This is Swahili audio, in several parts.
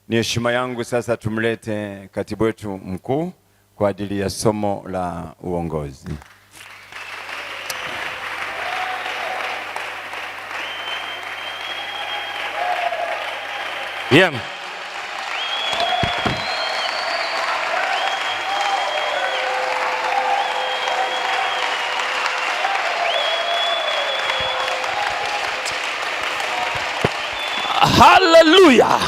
Ni heshima yangu sasa tumlete katibu wetu mkuu kwa ajili ya somo la uongozi. Yeah. Hallelujah.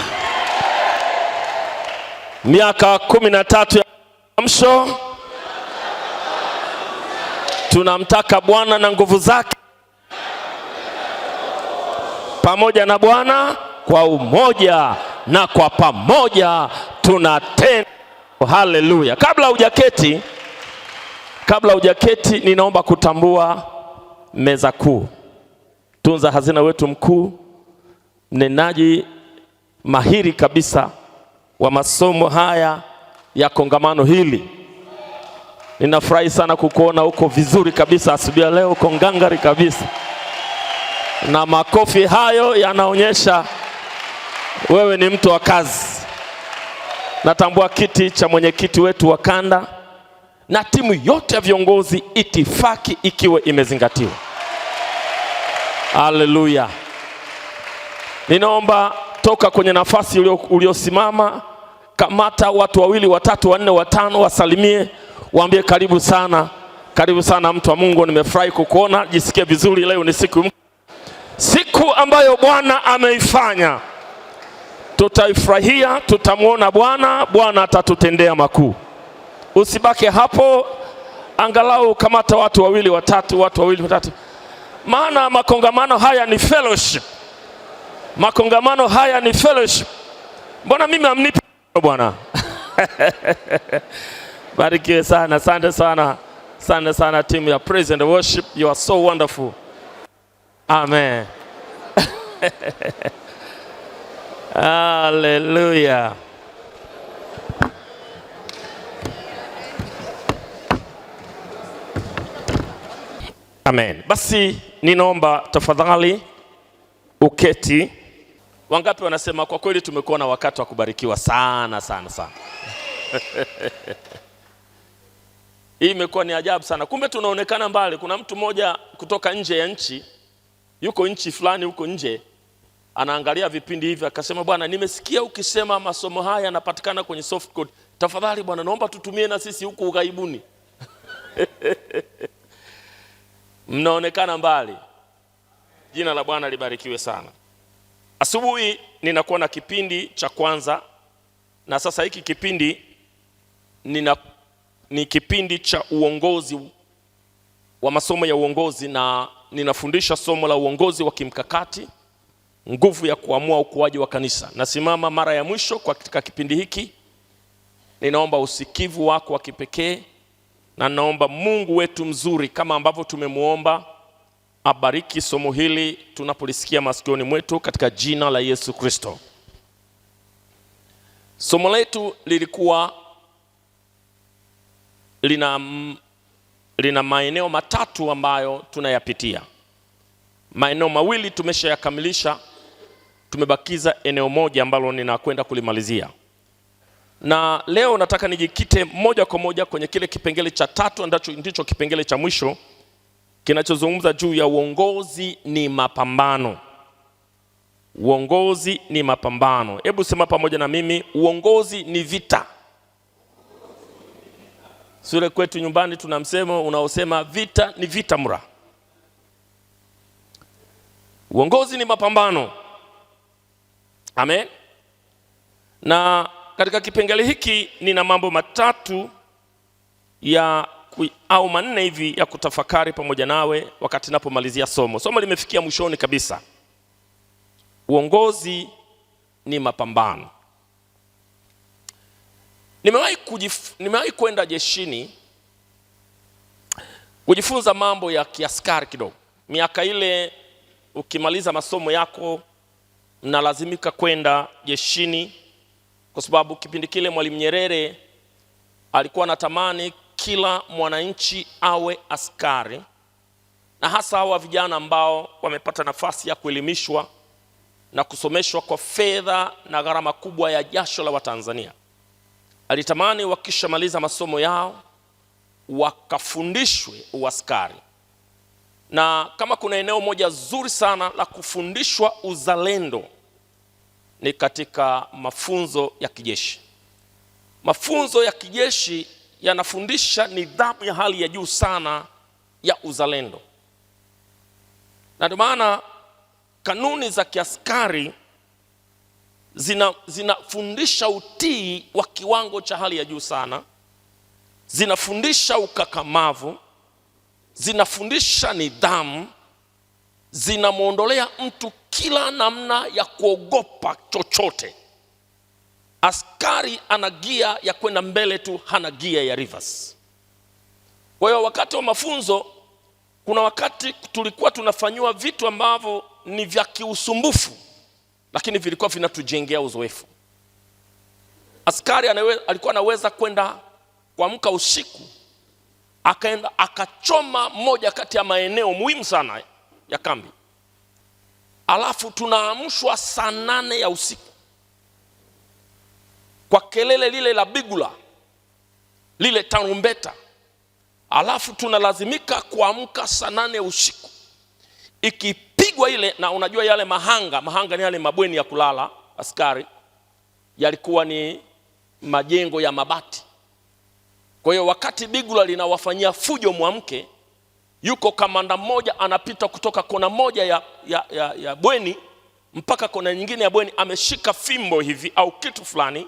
Miaka 13 ya amsho, tunamtaka Bwana na nguvu zake, pamoja na Bwana kwa umoja na kwa pamoja tunatenda. Hallelujah. Kabla hujaketi ninaomba kutambua meza kuu. Tunza hazina wetu mkuu, mnenaji mahiri kabisa wa masomo haya ya kongamano hili. Ninafurahi sana kukuona uko vizuri kabisa asubuhi ya leo, uko ngangari kabisa. Na makofi hayo yanaonyesha wewe ni mtu wa kazi. Natambua kiti cha mwenyekiti wetu wa kanda na timu yote ya viongozi, itifaki ikiwa imezingatiwa. Haleluya. Ninaomba toka kwenye nafasi uliosimama, kamata watu 2, 3, 4, 5, wasalimie, waambie karibu sana mtu wa Mungu, nimefurahi kukuona, jisikie vizuri. Leo ni siku ambayo Bwana ameifanya. Tutaifurahia, tutamuona Bwana atatutendea makuu. Usibaki hapo, angalau kamata watu 2, 3, maana makongamano haya ni fellowship. Mbona mimi amnipi Bwana? Barikiwe sana. Asante sana team ya praise and worship. You are so wonderful. Amen. Hallelujah. Amen. Basi ninaomba tafadhali uketi. Wangapi wanasema kwa kweli tumekuwa na wakati wa kubarikiwa sana. Hii imekuwa ni ajabu sana. Kumbe tunaonekana mbali. Kuna mtu mmoja kutoka nje ya nchi, yuko nchi fulani huko nje, anaangalia vipindi hivi, akasema, Bwana, nimesikia ukisema masomo haya yanapatikana kwenye soft code. Tafadhali Bwana, naomba tutumie na sisi huko ughaibuni. Mnaonekana mbali. Jina la Bwana libarikiwe sana. Asubuhi ninakuwa na kipindi cha kwanza, na sasa hiki kipindi ni kipindi cha uongozi, wa masomo ya uongozi, na ninafundisha somo la uongozi wa kimkakati, nguvu ya kuamua ukuaji wa kanisa. Nasimama mara ya mwisho katika kipindi hiki. Ninaomba usikivu wako wa kipekee, na naomba Mungu wetu mzuri kama ambavyo tumemuomba abariki somo hili tunapolisikia masikioni mwetu katika jina la Yesu Kristo. Somo letu lilikuwa lina maeneo matatu ambayo tunayapitia. Maeneo mawili tumeshayakamilisha, tumebakiza eneo moja ambalo ninakwenda kulimalizia. Na leo nataka nijikite moja kwa moja kwenye kile kipengele cha 3 ndicho kipengele cha mwisho kinachozungumza juu ya uongozi ni mapambano. Uongozi ni mapambano. Hebu sema pamoja na mimi, uongozi ni vita. Sule kwetu nyumbani tuna msemo unaosema vita ni vita mura. Uongozi ni mapambano. Amen. Na katika kipengele hiki nina mambo matatu au manne hivi ya kutafakari pamoja nawe wakati napomalizia somo. Somo limefikia mwishoni kabisa. Uongozi ni mapambano. Nimewahi kwenda jeshini kujifunza mambo ya kiaskari kidogo. Miaka ile ukimaliza masomo yako mnalazimika kwenda jeshini, kwa sababu kipindi kile Mwalimu Nyerere alikuwa anatamani kila mwananchi awe askari, na hasa hawa vijana ambao wamepata nafasi ya kuelimishwa na kusomeshwa kwa fedha na gharama kubwa ya jasho la Watanzania. Alitamani wakishamaliza masomo yao wakafundishwe uaskari. Na kama kuna eneo moja zuri sana la kufundishwa uzalendo ni katika mafunzo ya kijeshi. Mafunzo ya kijeshi yanafundisha nidhamu ya hali ya juu sana ya uzalendo. Na ndio maana kanuni za kiaskari zinafundisha utii wa kiwango cha hali ya juu sana, zinafundisha ukakamavu, zinafundisha nidhamu, zinamuondolea mtu kila namna ya kuogopa chochote. Askari ana gia ya kwenda mbele tu, hana gia ya reverse. Kwa hiyo wakati wa mafunzo, kuna wakati tulikuwa tunafanywa vitu ambavyo ni vya kiusumbufu, lakini vilikuwa vinatujengea uzoefu. Askari alikuwa anaweza kwenda kuamka usiku, akaenda akachoma moja kati ya maeneo muhimu sana ya kambi. Alafu tunaamshwa saa 8 ya usiku kwa kelele lile la bigula, lile tarumbeta. Alafu tunalazimika kuamka saa 8 usiku. Ikipigwa ile, na unajua yale mahanga ni yale mabweni ya kulala askari, yalikuwa ni majengo ya mabati. Kwa hiyo wakati bigula linawafanyia fujo muamke, yuko kamanda mmoja anapita kutoka kona moja ya bweni mpaka kona nyingine ya bweni, ameshika fimbo hivi au kitu fulani,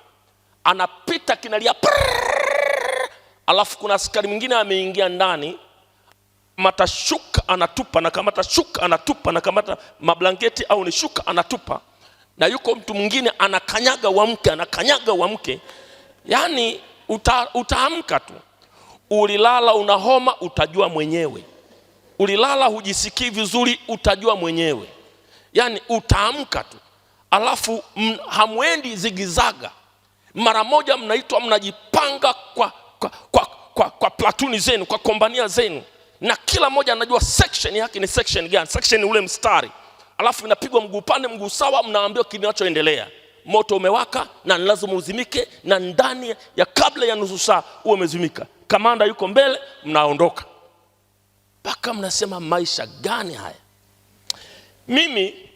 anapita kinalia prrrr. Alafu kuna askari mwingine ameingia ndani, matashuka anatupa, na kamata shuka anatupa, na kamata mablanketi au ni shuka anatupa, na yuko mtu mwingine anakanyaga uamke. Yani utaamka tu. Ulilala una homa, utajua mwenyewe. Ulilala hujisikii vizuri, utajua mwenyewe. Yani utaamka tu. Alafu hamwendi zigizaga. Mara moja mnaitwa, mnajipanga kwa platuni zenu, kwa kombania zenu, na kila moja anajua section yake ni section gani. Section ule mstari. Alafu inapigwa mguu pande mguu sawa, mnaambiwa kinachoendelea. Moto umewaka na lazima uzimike, na ndani ya kabla ya nusu saa uwe umezimika. Kamanda yuko mbele, mnaondoka. Paka mnasema maisha gani haya? Mimi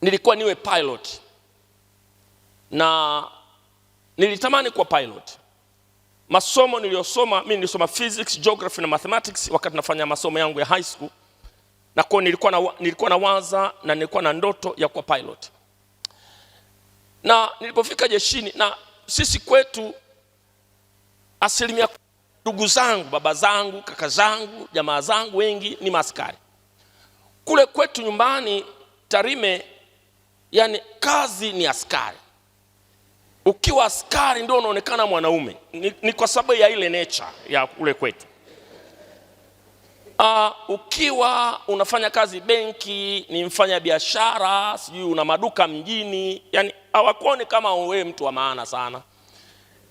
nilikuwa niwe pilot, na nilitamani kuwa pilot. Masomo niliyosoma, mimi nilisoma physics, geography na mathematics wakati nafanya masomo yangu ya high school. Na kwa nilikuwa na waza na nilikuwa na ndoto ya kuwa pilot. Na nilipofika jeshini, na sisi kwetu asilimia ndugu zangu, baba zangu, kaka zangu, jamaa zangu wengi ni maaskari. Kule kwetu nyumbani Tarime, yani kazi ni askari. Ukiwa askari ndio unaonekana mwanaume. Ni kwa sababu ya ile nature ya kule kwetu. Ukiwa unafanya kazi benki, ni mfanya biashara, sijui una maduka mjini, yani hawakuoni kama wewe mtu wa maana sana.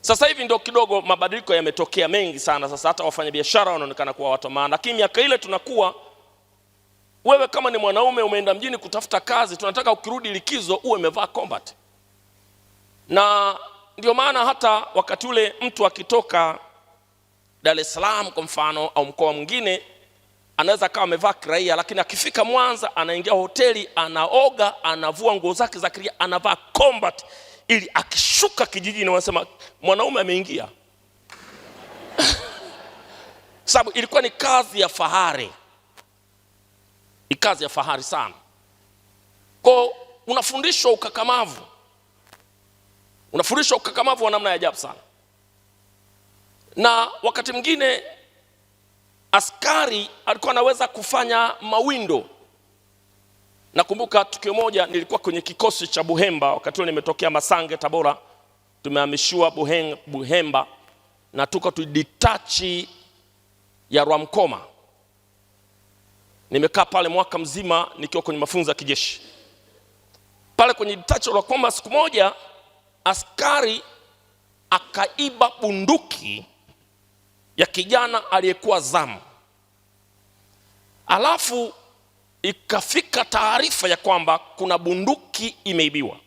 Sasa hivi ndio kidogo mabadiliko yametokea mengi sana. Sasa hata wafanya biashara wanaonekana kuwa watu wa maana. Lakini miaka ile tunakuwa, wewe kama ni mwanaume umeenda mjini kutafuta kazi, tunataka ukirudi likizo uwe umevaa combat. Na ndio maana hata wakati ule mtu akitoka Dar es Salaam kwa mfano au mkoa mwingine, anaweza kama amevaa kiraia, lakini akifika Mwanza anaingia hoteli, anaoga, anavua nguo zake za kiraia, anavaa combat, ili akishuka kijijini wanasema mwanaume ameingia. Sababu ilikuwa ni kazi ya fahari. Ni kazi ya fahari sana. Kwa unafundishwa ukakamavu. Unafundishwa ukakamavu wa namna ya ajabu sana. Na wakati mwingine askari alikuwa anaweza kufanya mawindo. Nakumbuka tukio moja, nilikuwa kwenye kikosi cha Buhemba wakati ule nimetokea Masange Tabora, tumehamishiwa Buhemba, na tuko tuditachi ya Rwamkoma. Nimekaa pale mwaka mzima nikiwa kwenye mafunzo ya kijeshi. Pale kwenye ditachi ya Rwamkoma, siku moja askari akaiba bunduki ya kijana aliyekuwa zamu. Alafu ikafika taarifa ya kwamba kuna bunduki imeibiwa.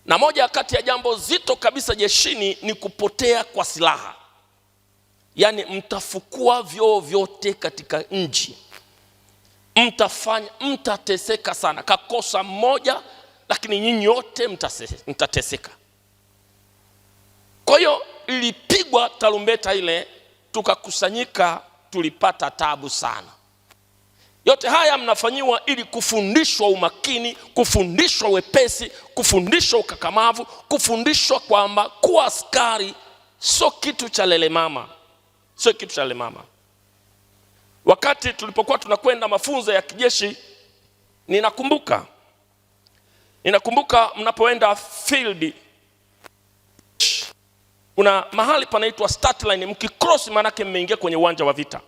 Na moja kati ya jambo zito kabisa jeshini ni kupotea kwa silaha. Yaani mtafukua vyoo vyote katika nchi, mtateseka sana. Kakosa mmoja, lakini nyinyi wote mtateseka. Kwa hiyo ilipigwa tarumbeta ile, tukakusanyika, tulipata tabu sana. Yote haya mnafanyiwa ili kufundishwa umakini, kufundishwa wepesi, kufundishwa ukakamavu, kufundishwa kwamba kuwa askari sio kitu cha lele mama. Sio kitu cha lele mama. Wakati tulipokuwa tunakwenda mafunzo ya kijeshi, ninakumbuka mnapoenda field, kuna mahali panaitwa start line, mkicross manake mmeingia kwenye uwanja wa vita.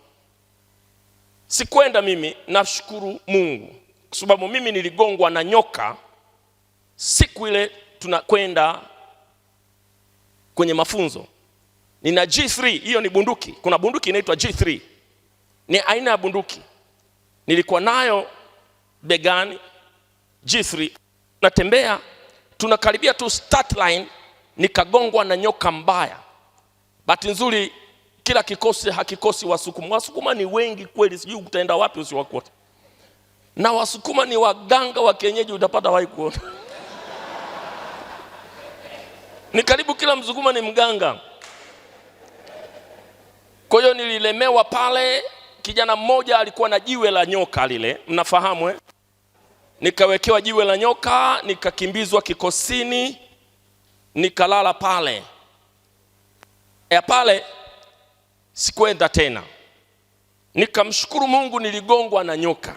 Sikwenda mimi, nashukuru Mungu, kwa sababu mimi niligongwa na nyoka siku ile tunakwenda kwenye mafunzo. Nina G3, hiyo ni bunduki. Kuna bunduki inaitwa G3. Ni aina ya bunduki. Nilikuwa nayo begani G3. Natembea, tunakaribia tu start line, nikagongwa na nyoka mbaya. Bahati nzuri kila kikosi hakikosi Wasukuma. Wasukuma ni wengi kweli, sijui utaenda wapi usiwakuta. Na Wasukuma ni waganga wa kienyeji, utapata wapi kuona. Ni karibu kila Msukuma ni mganga. Kwa hiyo nililemewa pale. Kijana mmoja alikuwa na jiwe la nyoka lile, mnafahamu Nikawekewa jiwe la nyoka, nikakimbizwa kikosini, nikalala pale. Ya pale sikwenda tena. Nikamshukuru Mungu niligongwa na nyoka.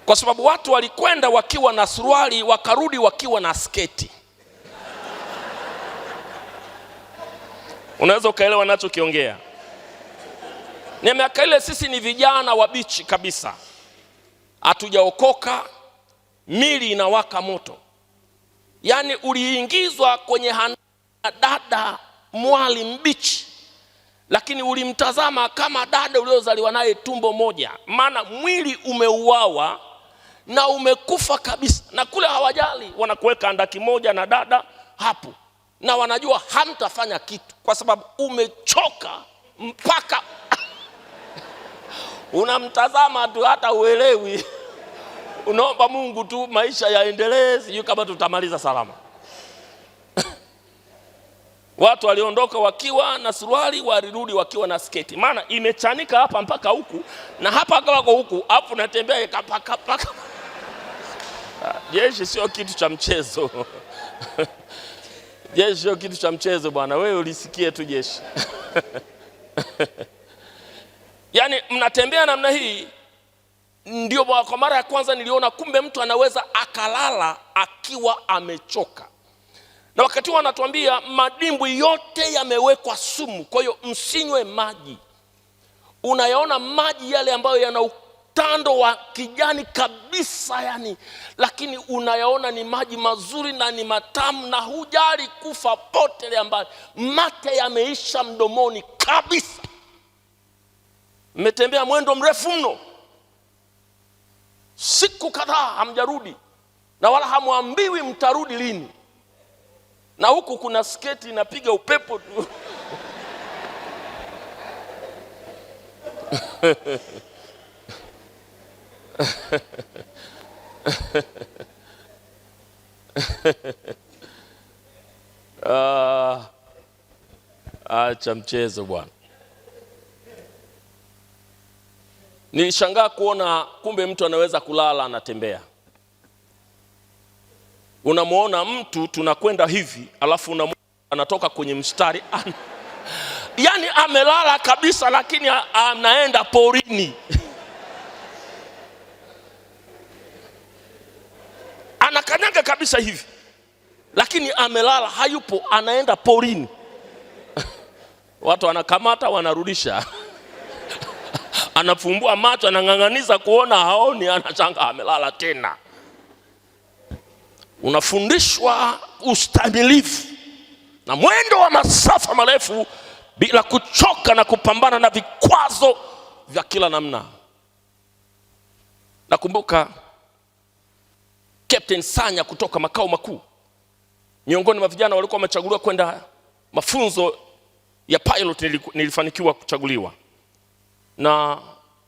Kwa sababu watu walikwenda wakiwa na suruali, wakarudi wakiwa na sketi. Unaweza ukaelewa ninachokiongea. Ni miaka ile sisi ni vijana wabichi kabisa. Hatujaokoka, mili inawaka moto. Yaani uliingizwa kwenye dada mwali mbichi, lakini ulimtazama kama dada uliozaliwa naye tumbo moja. Maana mwili umeuawa na umekufa kabisa. Na kule hawajali, wanakuweka andaki moja na dada hapo. Na wanajua hamtafanya kitu kwa sababu umechoka mpaka unamtazama tu hata uelewi. Unaomba Mungu tu maisha yaendelee, sijui kama tutamaliza salama. Watu waliondoka wakiwa na suruali, walirudi wakiwa na sketi. Maana imechanika hapa mpaka huku na hapa kwa huku, hapo natembea paka. Jeshi sio kitu cha mchezo. Jeshi sio kitu cha mchezo bwana, wewe ulisikie tu jeshi. Yaani mnatembea namna hii. Ndio kwa mara ya kwanza niliona kumbe mtu anaweza akalala akiwa amechoka. Na wakati wanatuambia madimbwi yote yamewekwa sumu, kwa hiyo msinywe maji. Unayaona maji yale ambayo yana utando wa kijani kabisa yani, lakini unayaona ni maji mazuri na ni matamu na hujali kufa pote ambayo mate yameisha mdomoni kabisa. Mmetembea mwendo mrefu mno, siku kadhaa hamjarudi, na wala hamwambiwi mtarudi lini. Na huku kuna sketi inapiga upepo tu. Acha mchezo bwana. Nilishangaa kuona kumbe mtu anaweza kulala anatembea. Unamuona mtu tunakwenda hivi, alafu unamuona anatoka kwenye mstari. Yaani amelala kabisa, lakini anaenda porini. Anakanyaga kabisa hivi, lakini amelala, hayupo, anaenda porini. Watu wanakamata, wanarudisha. Anafumbua macho, anang'ang'aniza kuona haoni, anachanga amelala tena. Unafundishwa ustahimilivu na mwendo wa masafa marefu bila kuchoka na kupambana na vikwazo vya kila namna. Nakumbuka Captain Sanya kutoka makao makuu, miongoni mwa vijana walikuwa wamechaguliwa kwenda mafunzo ya pilot. Nilifanikiwa kuchaguliwa na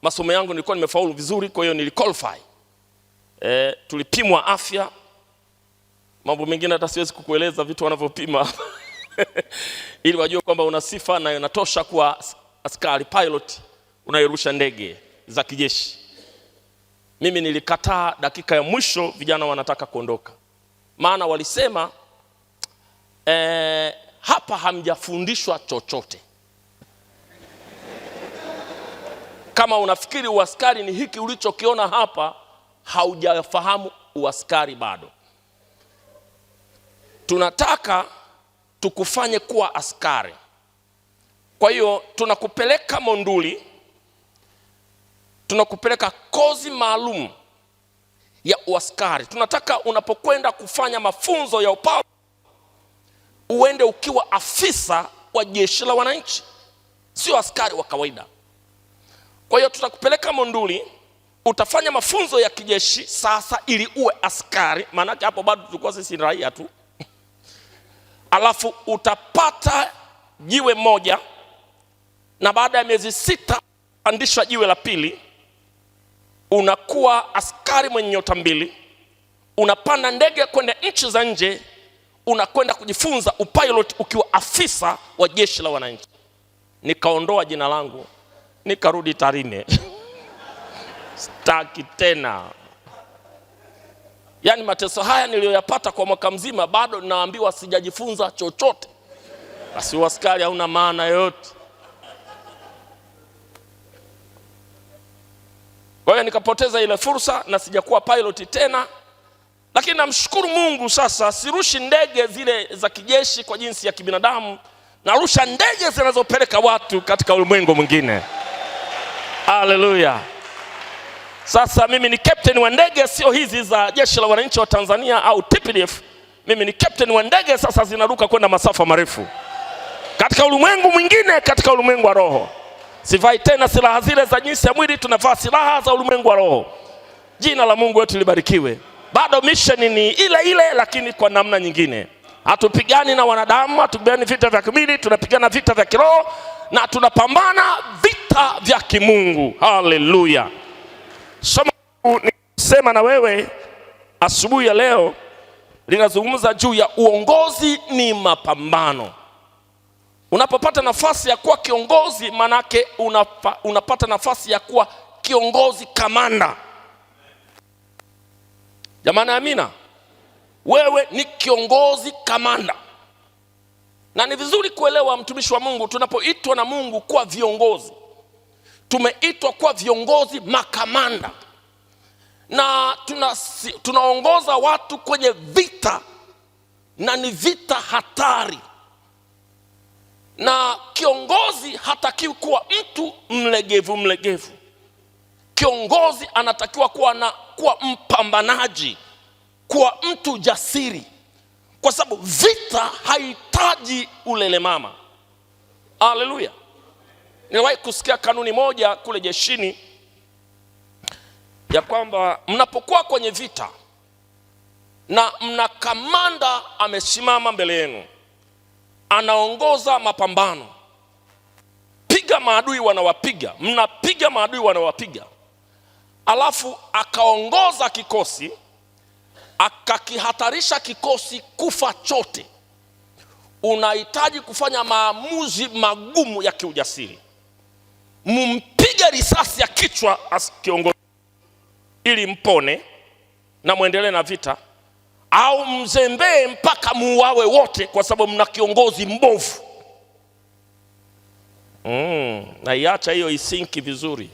masomo yangu nilikuwa nimefaulu vizuri, kwa hiyo niliqualify. Tulipimwa afya, mambo mengine hata siwezi kukueleza vitu wanavyopima ili wajue kwamba una sifa na unatosha kuwa askari pilot unayerusha ndege za kijeshi. Mimi nilikataa dakika ya mwisho, vijana wanataka kuondoka, maana walisema hapa hamjafundishwa chochote. Kama unafikiri uaskari ni hiki ulichokiona hapa, haujafahamu uaskari bado. Tunataka tukufanye kuwa askari. Kwa hiyo tunakupeleka Monduli, tunakupeleka kozi maalum ya uaskari. Tunataka unapokwenda kufanya mafunzo ya upao uende ukiwa afisa wa jeshi la wananchi, sio askari wa kawaida. Kwa hiyo tutakupeleka Monduli, utafanya mafunzo ya kijeshi sasa ili uwe askari, maana hapo bado tulikuwa sisi raia tu. Alafu utapata jiwe moja, na baada ya miezi 6 pandishwa jiwe la pili, unakuwa askari mwenye nyota 2, unapanda ndege kwenda nchi za nje, unakwenda kujifunza upilot ukiwa afisa wa jeshi la wananchi. Nikaondoa jina langu, nikarudi Tarime. Sitaki tena. Yaani mateso haya niliyoyapata kwa mwaka mzima, bado naambiwa sijajifunza chochote. Basi uaskari hauna maana yote. Kwa hiyo nikapoteza ile fursa na sijakuwa pilot tena. Lakini namshukuru Mungu, sasa sirushi ndege zile za kijeshi kwa jinsi ya kibinadamu, narusha ndege zinazopeleka watu katika ulimwengu mwingine. Haleluya. Sasa mimi ni captain wa ndege, sio hizi za jeshi la wananchi wa Tanzania au TPDF. Mimi ni captain wa ndege sasa, zinaruka kwenda masafa marefu katika ulimwengu mwingine, katika ulimwengu wa roho. Sivai tena silaha zile za jinsi ya mwili, tunavaa silaha za ulimwengu wa roho. Jina la Mungu wetu libarikiwe. Bado mission ni ile ile, lakini kwa namna nyingine. Hatupigani na wanadamu, hatupigani vita vya kimwili, tunapigana vita vya kiroho na tunapambana vita vya kimungu. Haleluya. Somo nisema na wewe asubuhi ya leo linazungumza juu ya uongozi ni mapambano. Unapopata nafasi ya kuwa kiongozi, manake unapata nafasi ya kuwa kiongozi kamanda. Jamani, amina. Wewe ni kiongozi kamanda. Na ni vizuri kuelewa, mtumishi wa Mungu, tunapoitwa na Mungu kuwa viongozi, tumeitwa kuwa viongozi makamanda. Na tunaongoza watu kwenye vita, na ni vita hatari. Na kiongozi hatakiwi kuwa mtu mlegevu. Kiongozi anatakiwa kuwa mpambanaji, kuwa mtu jasiri, kwa sababu vita haihitaji ulele mama. Haleluya. Niliwahi kusikia kanuni moja kule jeshini ya kwamba mnapokuwa kwenye vita na mna kamanda amesimama mbele yenu, anaongoza mapambano, piga maadui wanawapiga, mnapiga maadui wanawapiga, alafu akaongoza kikosi, akakihatarisha kikosi kufa chote, unahitaji kufanya maamuzi magumu ya kiujasiri. Mumpige risasi ya kichwa kiongozi ili mpone na muendelee na vita, au mzembee mpaka muuawe wote kwa sababu mna kiongozi mbovu. Na iacha hiyo isinki vizuri,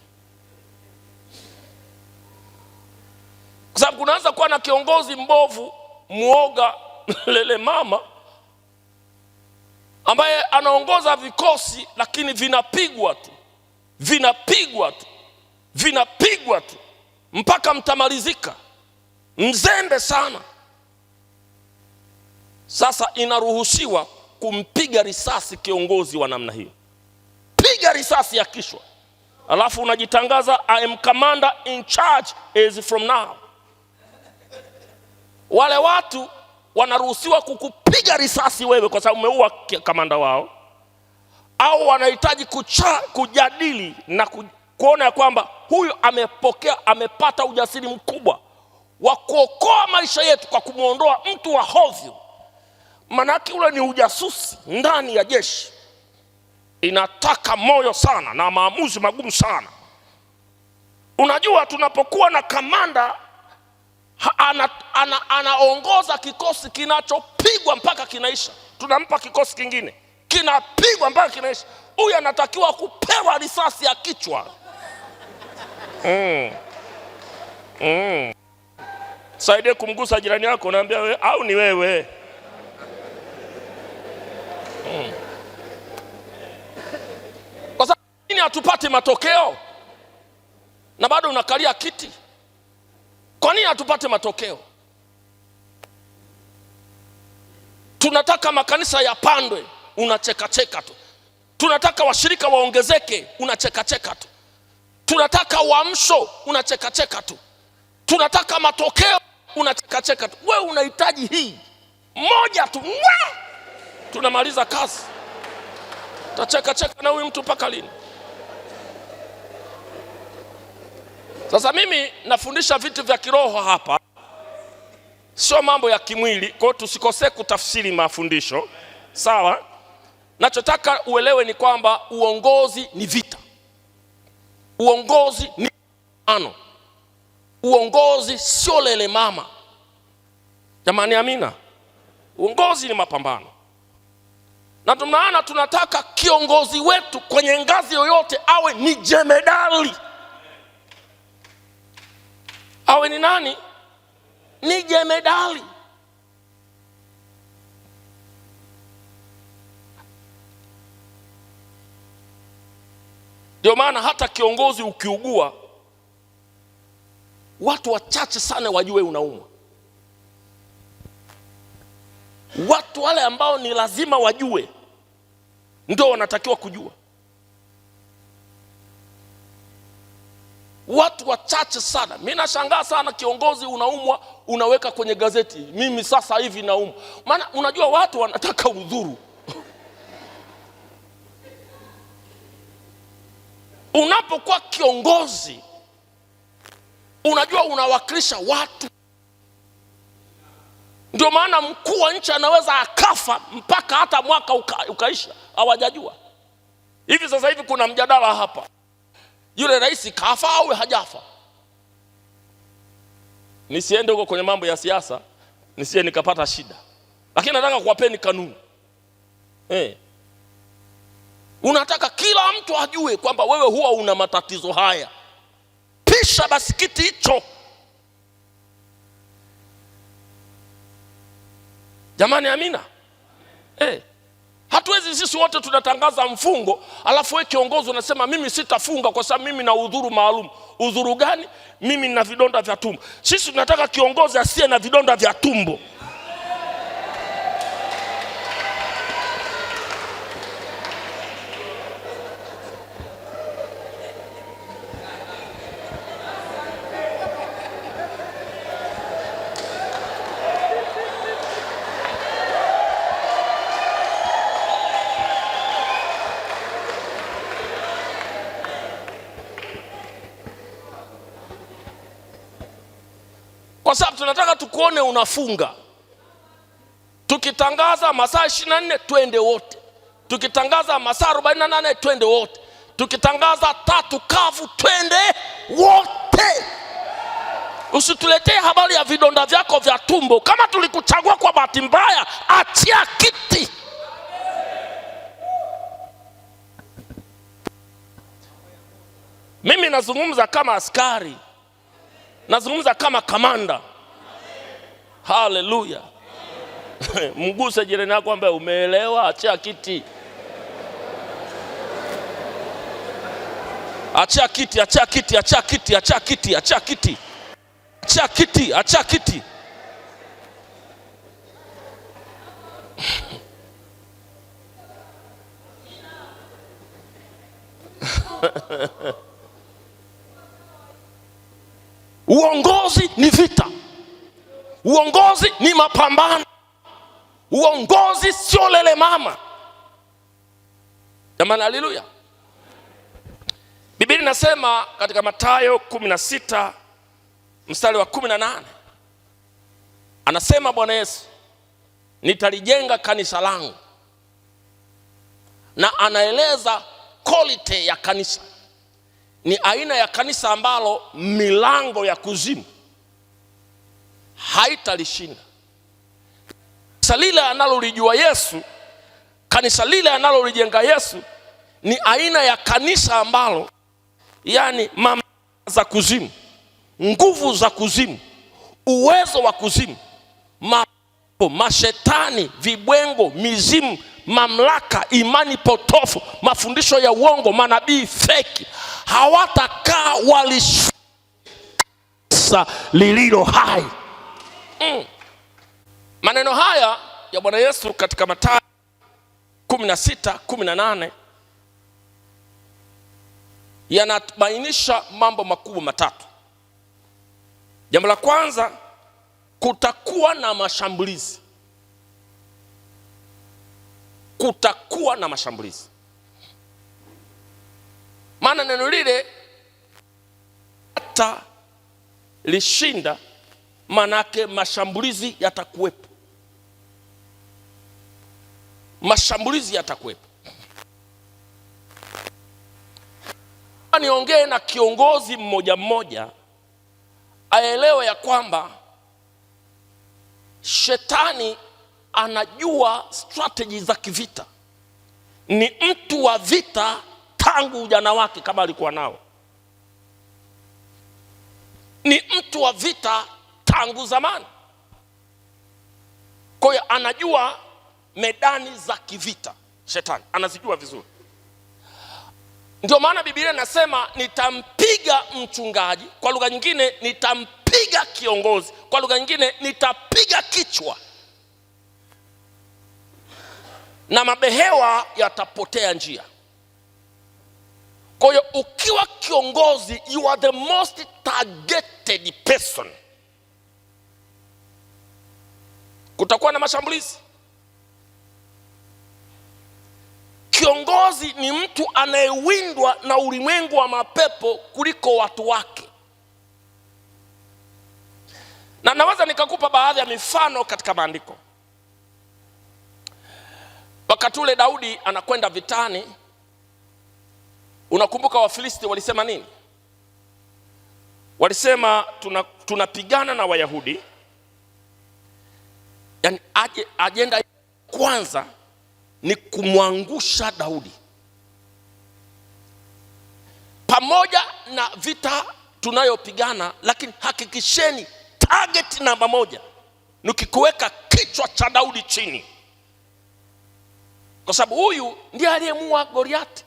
kwa sababu kunaanza kuwa na kiongozi mbovu, muoga, lele mama, ambaye anaongoza vikosi lakini vinapigwa tu mpaka mtamalizika, mzembe sana. Sasa inaruhusiwa kumpiga risasi kiongozi wa namna hiyo. Piga risasi ya kichwa, alafu unajitangaza I am commander in charge as from now. Wale watu wanaruhusiwa kukupiga risasi wewe kwa sababu umeua kamanda wao, au wanahitaji kujadili na kuona ya kwamba huyu amepata ujasiri mkubwa wa kuokoa maisha yetu kwa kumuondoa mtu wa hovyo. Manake ule ni ujasusi ndani ya jeshi. Inataka moyo sana na maamuzi magumu sana. Unajua, tunapokuwa na kamanda anaongoza kikosi kinachopigwa mpaka kinaisha, tunampa kikosi kingine kinapigwa mpaka kinaisha, huyu anatakiwa kupewa risasi ya kichwa. Saidie kumgusa jirani yako, naambia wewe au ni wewe. Kwa sababu nini hatupati matokeo na bado unakalia kiti? Kwa nini hatupate matokeo? Tunataka makanisa yapandwe, unacheka cheka tu. Tunataka washirika waongezeke, unacheka cheka tu. Tunataka uamsho, unacheka cheka tu. Tunataka matokeo, unacheka cheka tu. Wewe unahitaji hii moja tu, tunamaliza kazi. Tacheka cheka na huyu mtu mpaka lini? Sasa mimi nafundisha vitu vya kiroho hapa, sio mambo ya kimwili. Kwa hiyo tusikose kutafsiri mafundisho, sawa? Nachotaka uelewe ni kwamba uongozi ni vita. Uongozi ni mapambano. Uongozi sio lele mama. Jamani, amina. Uongozi ni mapambano. Na tunaana tunataka kiongozi wetu kwenye ngazi yoyote awe ni jemedali. Awe ni nani? Ni jemedali. Ndio maana hata kiongozi ukiugua, watu wachache sana wajue unaumwa. Watu wale ambao ni lazima wajue ndio wanatakiwa kujua. Watu wachache sana. Mimi nashangaa sana kiongozi unaumwa unaweka kwenye gazeti, mimi sasa hivi naumwa. Maana unajua watu wanataka udhuru. Unapokuwa kiongozi, unajua unawakilisha watu. Ndio maana mkuu wa nchi anaweza akafa mpaka hata mwaka ukaisha hawajajua. Hivi sasa hivi kuna mjadala hapa, yule rais kafa au hajafa. Nisiende huko kwenye mambo ya siasa, nisije nikapata shida, lakini nataka kuwapeni kanuni. Unataka kila mtu ajue kwamba wewe huwa una matatizo haya. Pisha basikiti hicho. Jamani, amina. Hatuwezi sisi wote tunatangaza mfungo, alafu wewe kiongozi unasema mimi sitafunga kwa sababu mimi na udhuru maalum. Udhuru gani? Mimi nina vidonda vya tumbo. Sisi tunataka kiongozi asiye na vidonda vya tumbo. Kwa sababu tunataka tukuone unafunga. Tukitangaza masaa 24 twende wote. Tukitangaza masaa 48 twende wote. Tukitangaza 3 kavu twende wote. Usituletee habari ya vidonda vyako vya tumbo. Kama tulikuchagua kwa bahati mbaya, achia kiti. Mimi nazungumza kama askari. Nazungumza kama kamanda. Haleluya. Mguse jirani yako ambaye umeelewa, achia kiti. Achia kiti, achia kiti, achia kiti, achia kiti, achia kiti. Achia kiti, achia kiti. Uongozi ni vita. Uongozi ni mapambano. Uongozi sio lele mama. Jamani, haleluya. Biblia inasema katika Mathayo 16 mstari wa 18, anasema Bwana Yesu, nitalijenga kanisa langu. Na anaeleza quality ya kanisa. Ni aina ya kanisa ambalo milango ya kuzimu haitalishinda. Kanisa lile analolijua Yesu, kanisa lile analolijenga Yesu, ni aina ya kanisa ambalo, yani mamlaka za kuzimu, nguvu za kuzimu, uwezo wa kuzimu, mashetani, vibwengo, mizimu, mamlaka, imani potofu, mafundisho ya uongo, manabii feki, hawatakaa walishinda lililo hai. Maneno haya ya Bwana Yesu katika Mathayo 16:18 yanabainisha mambo makubwa matatu. Jambo la kwanza, kutakuwa na mashambulizi. Kutakuwa na mashambulizi. Maana neno lile hata lishinda, manake mashambulizi yatakuwepo. Mashambulizi yatakuwepo. Niongee na kiongozi mmoja mmoja aelewe ya kwamba shetani anajua strategy za kivita. Ni mtu wa vita tangu ujana wake, kama alikuwa nao. Ni mtu wa vita tangu zamani. Kwa hiyo anajua medani za kivita. Shetani anazijua vizuri. Ndio maana Biblia inasema nitampiga mchungaji, kwa lugha nyingine nitampiga kiongozi, kwa lugha nyingine nitapiga kichwa, na mabehewa yatapotea njia. Kwa hiyo ukiwa kiongozi, you are the most targeted person. Kutakuwa na mashambulizi. Kiongozi ni mtu anayewindwa na ulimwengu wa mapepo kuliko watu wake. Na naweza nikakupa baadhi ya mifano katika maandiko. Wakati ule Daudi anakwenda vitani, unakumbuka Wafilisti walisema nini? Walisema tunapigana na Wayahudi. Yani ajenda kwanza ni kumwangusha Daudi. Pamoja na vita tunayopigana, lakini hakikisheni target namba moja ni kuweka kichwa cha Daudi chini. Kwa sababu huyu ndiye aliyemuua Goliathi.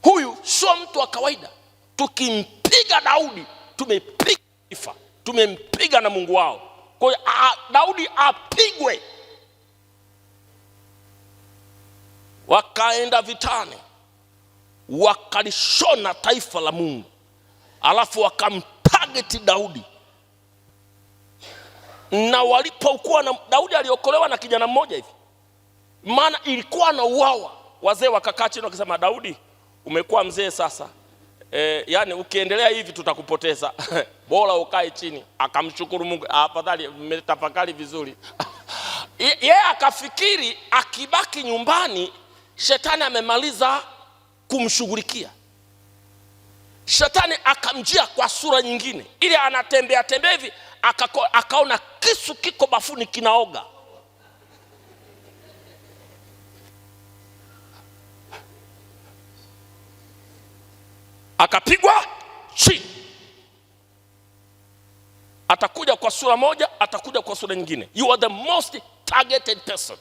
Huyu sio mtu wa kawaida. Tukimpiga Daudi, tumepiga taifa, tumempiga na Mungu wao. Kwa hiyo Daudi apigwe. Wakaenda vitani, wakalishona taifa la Mungu, alafu wakamtarget Daudi. Na walipokuwa na Daudi aliokolewa na kijana mmoja hivi, maana ilikuwa na uwawa. Wazee wakakaa chini wakasema, Daudi umekuwa mzee sasa, yani ukiendelea hivi tutakupoteza. Bora ukae chini. Akamshukuru Mungu, afadhali mmetafakari vizuri. Yeye akafikiri akibaki nyumbani shetani amemaliza kumshughulikia. Shetani akamjia kwa sura nyingine. Ili anatembea hivi, akaona kisu kiko bafuni kinaoga. Akapigwa chini. Atakuja kwa sura moja, atakuja kwa sura nyingine. You are the most targeted person.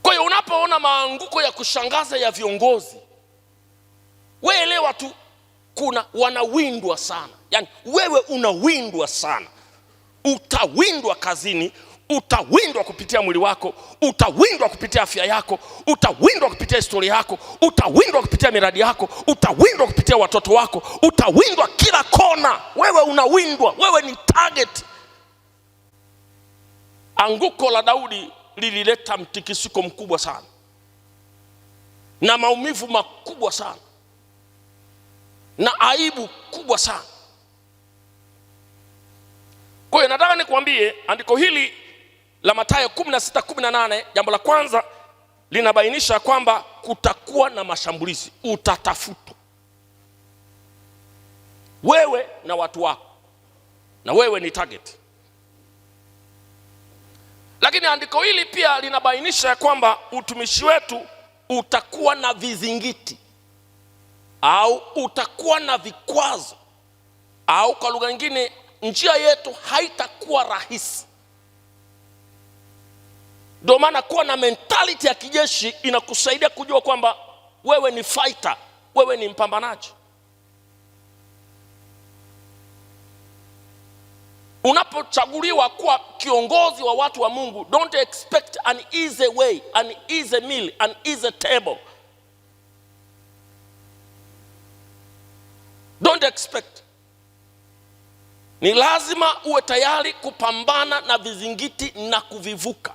Kwa hiyo unapoona maanguko ya kushangaza ya viongozi, wewe elewa tu kuna wanawindwa sana. Yani wewe unawindwa sana. Utawindwa kazini, Utawindwa kupitia mwili wako, utawindwa kupitia afya yako, utawindwa kupitia historia yako, utawindwa kupitia miradi yako, utawindwa kupitia watoto wako, utawindwa kila kona. Wewe unawindwa, wewe ni target. Anguko la Daudi lilileta mtikisiko mkubwa sana na maumivu makubwa sana na aibu kubwa sana. Kwa hiyo nataka nikwambie andiko hili la Mathayo 16:18, jambo la kwanza linabainisha kwamba kutakuwa na mashambulizi, utatafutwa wewe na watu wako, na wewe ni target. Lakini andiko hili pia linabainisha kwamba utumishi wetu utakuwa na vizingiti au utakuwa na vikwazo, au kwa lugha nyingine njia yetu haitakuwa rahisi. Ndio maana kuwa na mentality ya kijeshi inakusaidia kujua kwamba wewe ni fighter, wewe ni mpambanaji. Unapochaguliwa kuwa kiongozi wa watu wa Mungu, don't expect an easy way, an easy meal, an easy table. Don't expect. Ni lazima uwe tayari kupambana na vizingiti na kuvivuka.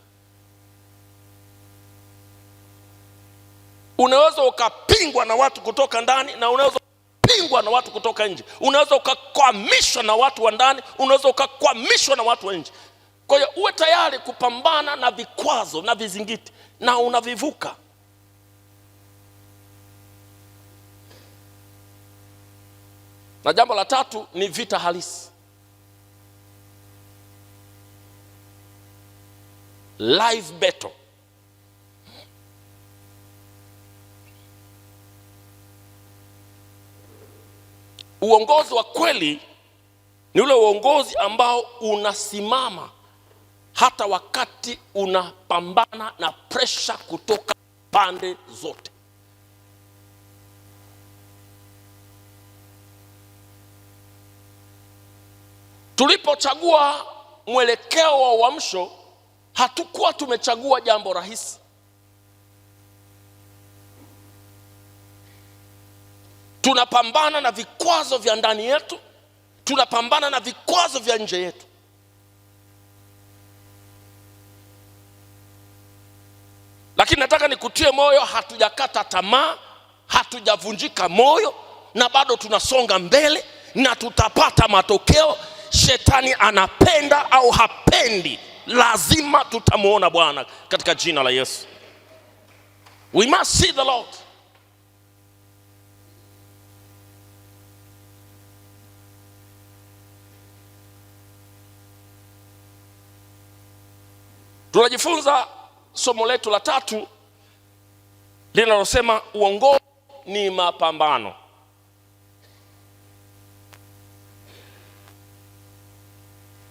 Unaweza ukapingwa na watu kutoka ndani, na unaweza ukapingwa na watu kutoka nje. Unaweza ukakwamishwa na watu wa ndani, unaweza ukakwamishwa na watu wa nje. Kwa hiyo uwe tayari kupambana na vikwazo na vizingiti na unavivuka. Na jambo la tatu ni vita halisi. Live battle. Uongozi wa kweli ni ule uongozi ambao unasimama hata wakati unapambana na pressure kutoka pande zote. Tulipochagua mwelekeo wa uamsho, hatukuwa tumechagua jambo rahisi. Tunapambana na vikwazo vya ndani yetu, tunapambana na vikwazo vya nje yetu. Lakini nataka nikutie moyo, hatujakata tamaa, hatujavunjika moyo, na bado tunasonga mbele na tutapata matokeo. Shetani anapenda au hapendi, lazima tutamuona Bwana katika jina la Yesu. We must see the Lord. Tunajifunza somo letu la tatu linalosema uongozi ni mapambano.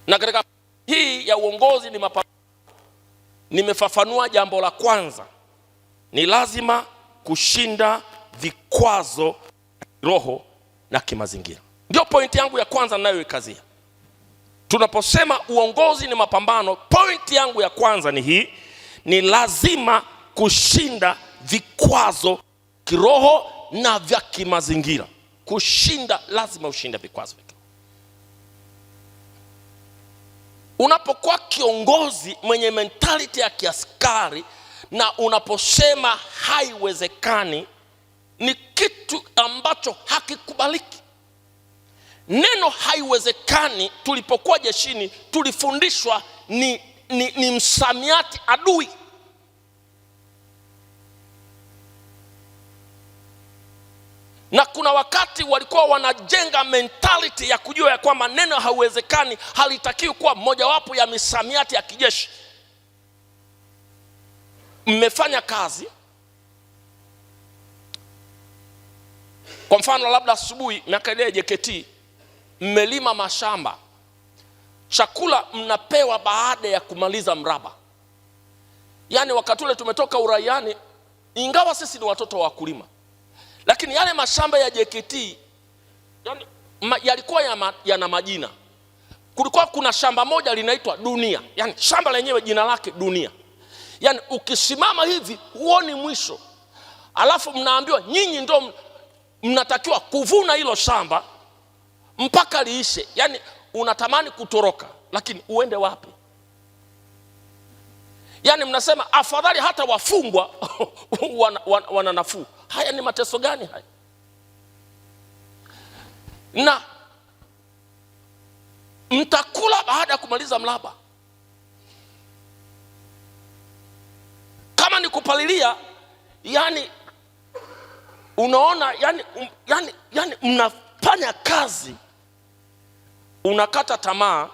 Na katika hii ya uongozi ni mapambano, nimefafanua jambo la kwanza, ni lazima kushinda vikwazo roho na kimazingira. Ndio pointi yangu ya kwanza ninayoikazia. Tunaposema uongozi ni mapambano, pointi yangu ya kwanza ni hii: ni lazima kushinda vikwazo kiroho na vya kimazingira. Kushinda, lazima ushinde vikwazo. Unapokuwa kiongozi mwenye mentality ya kiaskari na unaposema haiwezekani, ni kitu ambacho hakikubaliki. Neno haiwezekani tulipokuwa jeshini tulifundishwa ni msamiati adui. Na kuna wakati walikuwa wanajenga mentality ya kujua ya kwamba neno haiwezekani halitakiwi kuwa mojawapo ya misamiati ya kijeshi. Mmefanya kazi, kwa mfano labda asubuhi miaka ile JKT, mmelima mashamba, chakula mnapewa baada ya kumaliza mraba. Yaani wakati ule tumetoka uraiani, ingawa sisi ni watoto wa wakulima, lakini yale mashamba ya JKT yalikuwa yana majina. kulikuwa kuna shamba moja linaitwa Dunia. Yani shamba lenyewe jina lake Dunia. Yani ukisimama hivi huoni mwisho. Alafu mnaambiwa nyinyi ndio mnatakiwa kuvuna hilo shamba mpaka liishe. Yani unatamani kutoroka, lakini uende wapi? Yani mnasema afadhali hata wafungwa wana nafuu. Haya ni mateso gani haya? Na mtakula baada ya kumaliza mlaba. Kama ni kupalilia, yani unaona, yani mnafanya kazi, unakata tamaa,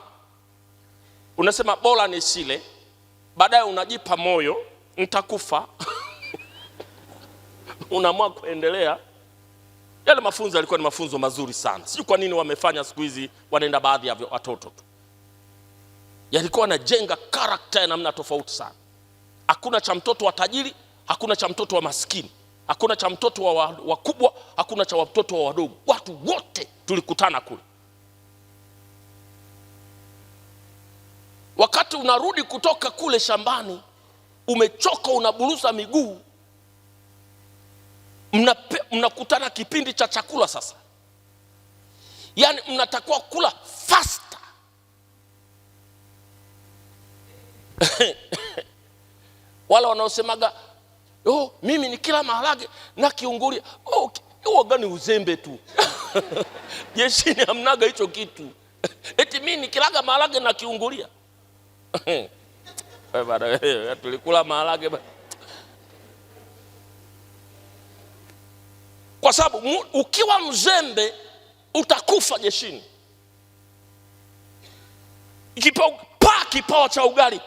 unasema bora nisile, baadaye unajipa moyo nitakufa. Unaamua kuendelea. Yale mafunzo yalikuwa ni mafunzo mazuri sana. Sijui kwa nini wamefanya siku hizi wanaenda baadhi ya watoto tu. Yalikuwa yanajenga karakta ya namna tofauti sana. Hakuna cha mtoto wa tajiri, hakuna cha mtoto wa maskini, hakuna cha mtoto wa wakubwa, hakuna cha watoto wa wadogo. Watu wote tulikutana kule. Wakati unarudi kutoka kule shambani, umechoka, unaburuza miguu, mnakutana kipindi cha chakula sasa. Yani mnatakiwa kula faster. Wala wanaosemaga, mimi ni kila maharage na kiungulia. Huo gani uzembe tu. Jeshini hamnaga hicho kitu. Eti mimi ni kilaga maharage na kiungulia. Tulikula maharage. Kwa sababu ukiwa mzembe utakufa jeshini. Kipao cha ugali,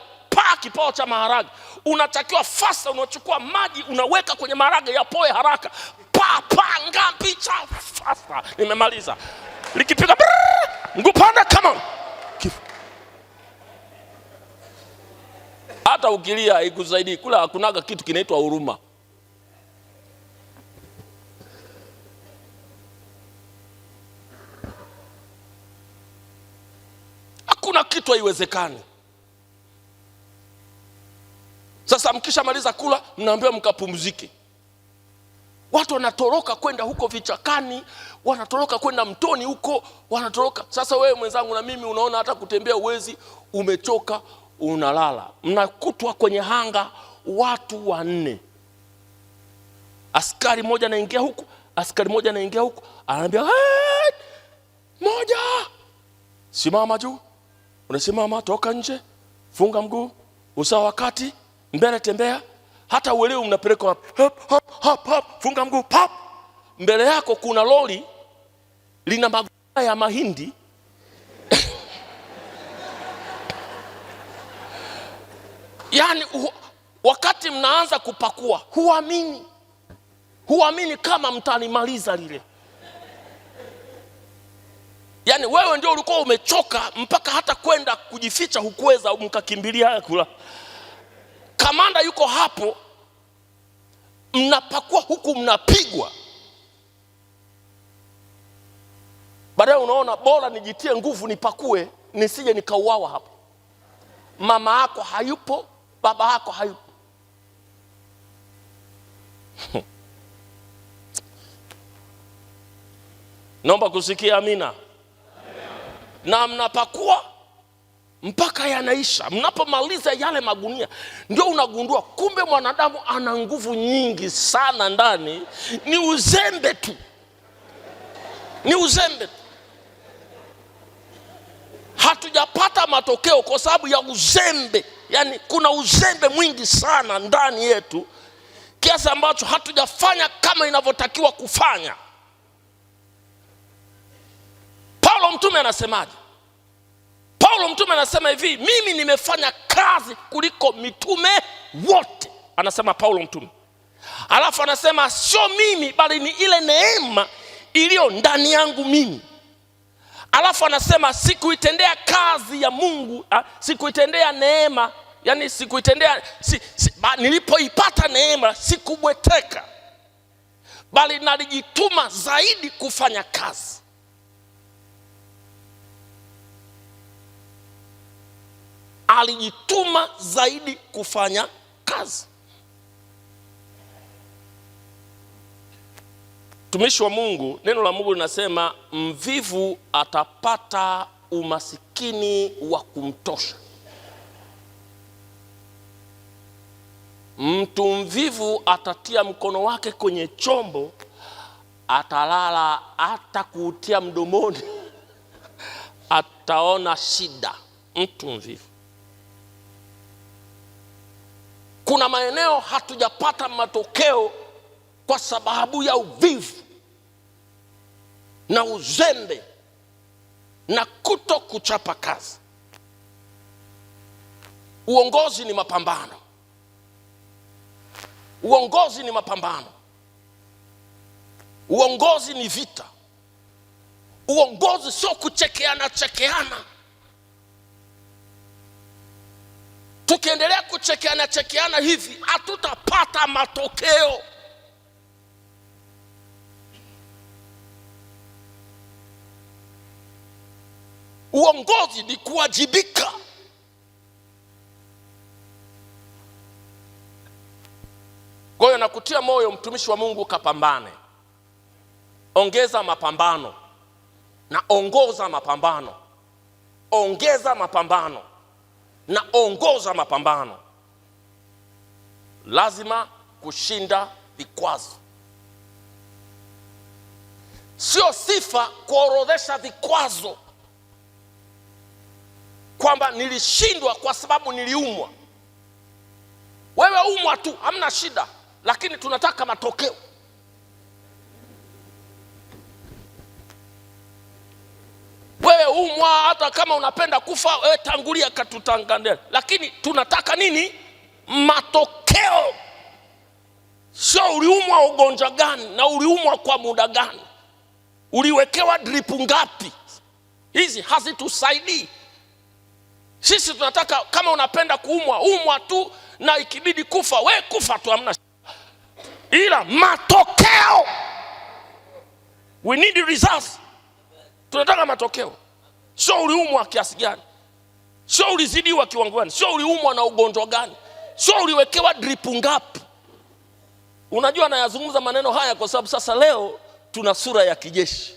kipao cha maharage. Unatakiwa fasta, unachukua maji, unaweka kwenye maharage yapoe haraka. Ngambi cha fasta. Nimemaliza. Likipiga ngupanda, come on. Hata ukilia ikusaidii. Kula hakunaga kitu kinaitwa huruma. Hakuna kitu haiwezekani. Sasa mkishamaliza kula, mnaambiwa mkapumzike. Watu wanatoroka kwenda huko vichakani, wanatoroka kwenda mtoni huko, wanatoroka. Sasa wewe mwenzangu na mimi, unaona hata kutembea uwezi, umechoka, unalala. Mnakutwa kwenye hanga watu 4. Askari mmoja anaingia huku, askari mmoja anaingia huku, anaambia, "Hey! Moja! Simama juu." Unasimama, toka nje, funga mguu, usawa wakati, mbele tembea. Hata uelewe mnapeleka hop hop hop hop, funga mguu pop. Mbele yako kuna lori lina magunia ya mahindi. Yani wakati mnaanza kupakua, huamini kama mtanimaliza lile. Yani wewe ndio ulikuwa umechoka mpaka hata kwenda kujificha hukuweza, mkakimbilia kula. Kamanda yuko hapo, mnapakua huku mnapigwa. Baadaye unaona bora nijitie nguvu nipakue, nisije nikauawa hapo. Mama yako hayupo, baba yako hayupo. Naomba kusikia amina. Na mnapakua mpaka yanaisha. Mnapomaliza yale magunia, ndio unagundua kumbe mwanadamu ana nguvu nyingi sana ndani. Ni uzembe tu. Ni uzembe tu. Hatujapata matokeo kwa sababu ya uzembe. Yani kuna uzembe mwingi sana ndani yetu, kiasi ambacho hatujafanya kama inavyotakiwa kufanya. Paulo mtume anasemaje? Paulo mtume anasema hivi, mimi nimefanya kazi kuliko mitume wote. Anasema Paulo mtume. Alafu anasema sio mimi, bali ni ile neema iliyo ndani yangu mimi. Alafu anasema sikuitendea kazi ya Mungu, sikuitendea neema, yani sikuitendea, nilipoipata neema sikubweteka, bali nalijituma zaidi kufanya kazi. alijituma zaidi kufanya kazi. Mtumishi wa Mungu, neno la Mungu linasema mvivu atapata umasikini wa kumtosha. Mtu mvivu atatia mkono wake kwenye chombo, atalala, hata kuutia mdomoni ataona shida. Mtu mvivu. Kuna maeneo hatujapata matokeo kwa sababu ya uvivu na uzembe na kuto kuchapa kazi. Uongozi ni mapambano. Uongozi ni mapambano. Uongozi ni vita. Uongozi sio kuchekeana chekeana. Tukiendelea kuchekeana chekeana hivi, hatutapata matokeo. Uongozi ni kuwajibika. Kwa hiyo nakutia moyo mtumishi wa Mungu, kapambane. Ongeza mapambano na ongoza mapambano. Ongeza mapambano na ongoza mapambano. Lazima kushinda vikwazo. Sio sifa kuorodhesha vikwazo kwamba nilishindwa kwa sababu niliumwa. Wewe umwa tu, hamna shida, lakini tunataka matokeo. Wewe umwa, hata kama unapenda kufa, wewe tangulia katutangandele, lakini tunataka nini? Matokeo. Sio uliumwa ugonjwa gani na uliumwa kwa muda gani, uliwekewa drip ngapi. Hizi hazitusaidii. Sisi tunataka, kama unapenda kuumwa, umwa tu, na ikibidi kufa, we kufa tu, hamna, ila matokeo. We need results. Tunataka matokeo. Sio uliumwa kiasi gani, sio ulizidiwa kiwango gani, sio uliumwa na ugonjwa gani, sio uliwekewa drip ngapi. Unajua nayazungumza maneno haya kwa sababu sasa leo tuna sura ya kijeshi.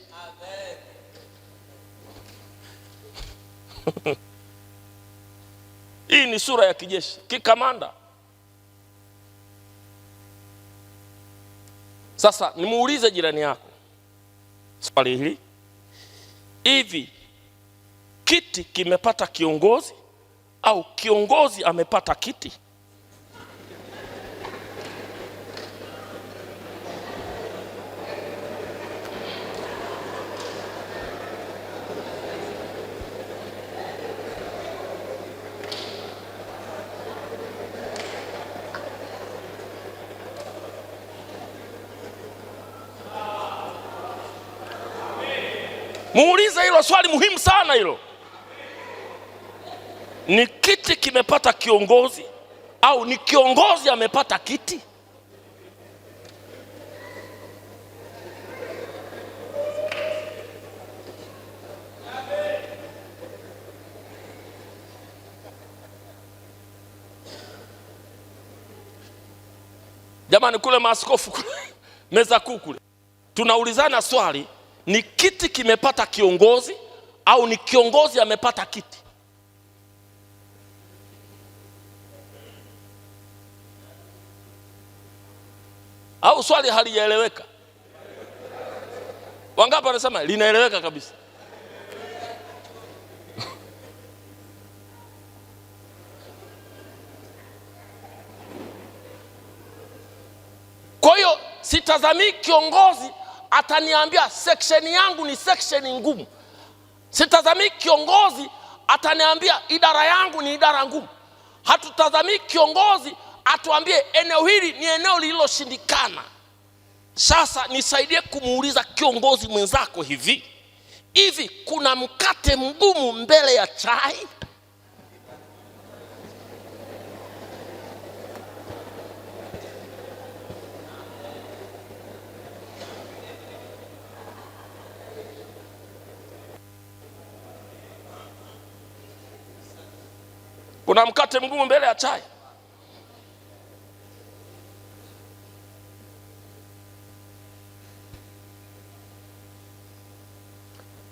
Hii ni sura ya kijeshi, kikamanda. Sasa nimuulize jirani yako swali hili. Hivi kiti kimepata kiongozi au kiongozi amepata kiti? Muulize hilo swali muhimu sana hilo. Ni kiti kimepata kiongozi au ni kiongozi amepata kiti? Jamani, kule maaskofu kule meza kuu kule tunaulizana swali, ni kiti kimepata kiongozi au ni kiongozi amepata kiti? Au swali halijaeleweka? Wangapi wanasema linaeleweka kabisa? Kwa hiyo sitazamii kiongozi ataniambia section yangu ni section ngumu. Sitazamii kiongozi ataniambia idara yangu ni idara ngumu. Hatutazamii kiongozi atuambie eneo hili ni eneo lililoshindikana. Sasa nisaidie kumuuliza kiongozi mwenzako hivi kuna mkate mgumu mbele ya chai? Kuna mkate mgumu mbele ya chai.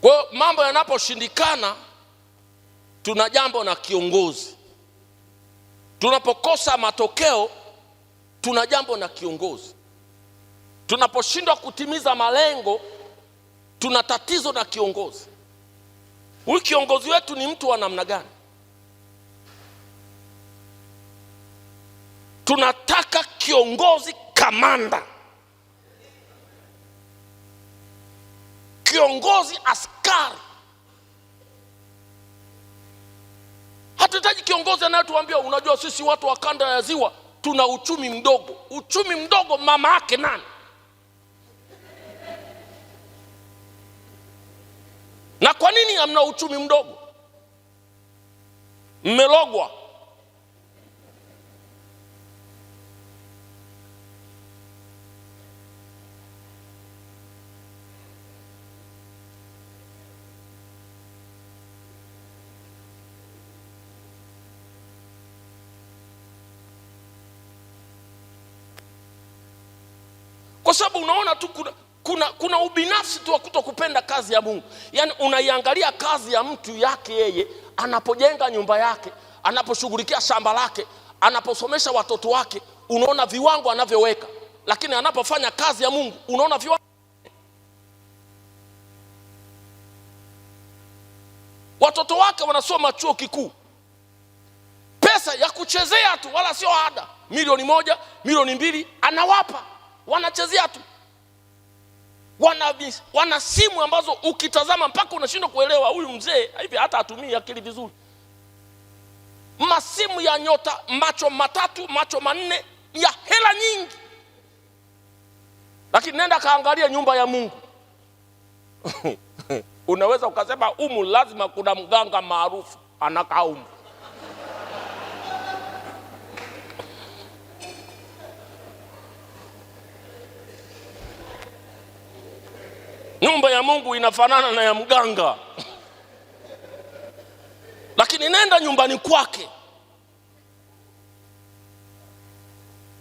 Kwa mambo yanaposhindikana, tuna jambo na kiongozi. Tunapokosa matokeo, tuna jambo na kiongozi. Tunaposhindwa kutimiza malengo, tuna tatizo na kiongozi. Huyu kiongozi wetu ni mtu wa namna gani? Tunataka kiongozi kamanda, kiongozi askari. Hatutaji kiongozi anayetuambia unajua sisi watu wa kanda ya Ziwa tuna uchumi mdogo. Uchumi mdogo mama yake nani? Na kwa nini hamna uchumi mdogo? Mmelogwa. Kwa sababu unaona tu kuna ubinafsi tu wa kutokupenda kazi ya Mungu. Yaani unaiangalia kazi ya mtu yake yeye, anapojenga nyumba yake, anaposhughulikia shamba lake, anaposomesha watoto wake, unaona viwango anavyoweka. Lakini anapofanya kazi ya Mungu, unaona viwango. Watoto wake wanasoma chuo kikuu, pesa ya kuchezea tu, wala sio ada. 1,000,000, 2,000,000 anawapa. Wanachezea tu. Wana simu ambazo ukitazama mpaka unashindwa kuelewa huyu mzee hivi hata atumii akili vizuri. Masimu ya nyota, macho matatu, macho manne, ya hela nyingi. Lakini nenda kaangalia nyumba ya Mungu. Unaweza ukasema humu lazima kuna mganga maarufu anakaa humu. Nyumba ya Mungu inafanana na ya mganga. Lakini nenda nyumbani kwake.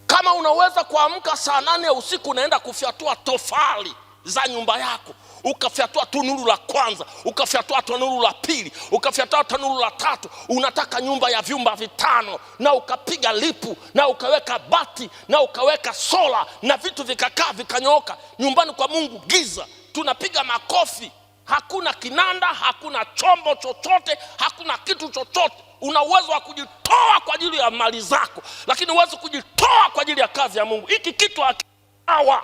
Kama unaweza kuamka saa 8 ya usiku unaenda kufyatua tofali za nyumba yako, ukafyatua tanuru la kwanza, ukafyatua tanuru la pili, ukafyatua tanuru la tatu, unataka nyumba ya vyumba 5, na ukapiga lipu, na ukaweka bati, na ukaweka sola, na vitu vikakaa vikanyooka. Nyumbani kwa Mungu giza. Tunapiga makofi. Hakuna kinanda, hakuna chombo chochote, hakuna kitu chochote. Una uwezo wa kujitoa kwa ajili ya mali zako, lakini uwezo kujitoa kwa ajili ya kazi ya Mungu. Hiki kitu hakisawa.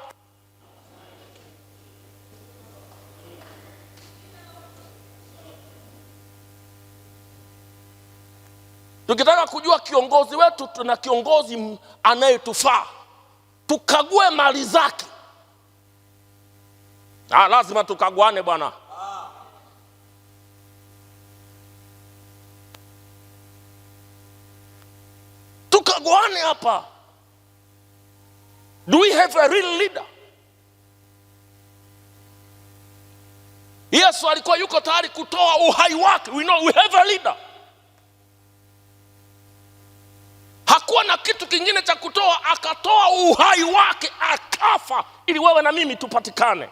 Tukitaka kujua kiongozi wetu, tuna kiongozi anayetufaa, tukague mali zake. Lazima tukaguane bwana. Tukaguane hapa. Do we have a real leader? Yesu alikuwa yuko tayari kutoa uhai wake. We know we have a leader. Hakuwa na kitu kingine cha kutoa, akatoa uhai wake, akafa ili wewe na mimi tupatikane.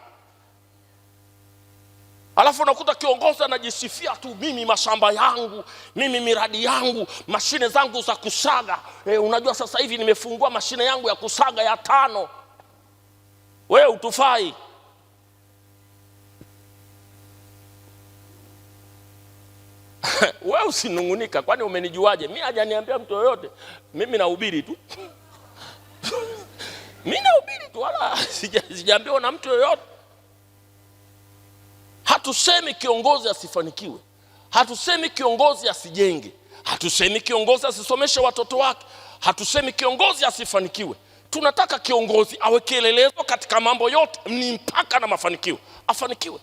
Alafu unakuta kiongozi anajisifia tu, mimi mashamba yangu, mimi miradi yangu, mashine zangu za kusaga. Unajua sasa hivi nimefungua mashine yangu ya kusaga ya 5. Wewe utufai. Wewe usinungunika, kwani umenijuaje? Mimi hajaniambia mtu yoyote. Mimi nahubiri tu. Mimi nahubiri tu, wala sijaambiwa na mtu yoyote. Hatusemi kiongozi asifanikiwe. Hatusemi kiongozi asijenge. Hatusemi kiongozi asisomeshe watoto wake. Hatusemi kiongozi asifanikiwe. Tunataka kiongozi awe kielelezo katika mambo yote, ni mpaka na mafanikio, afanikiwe.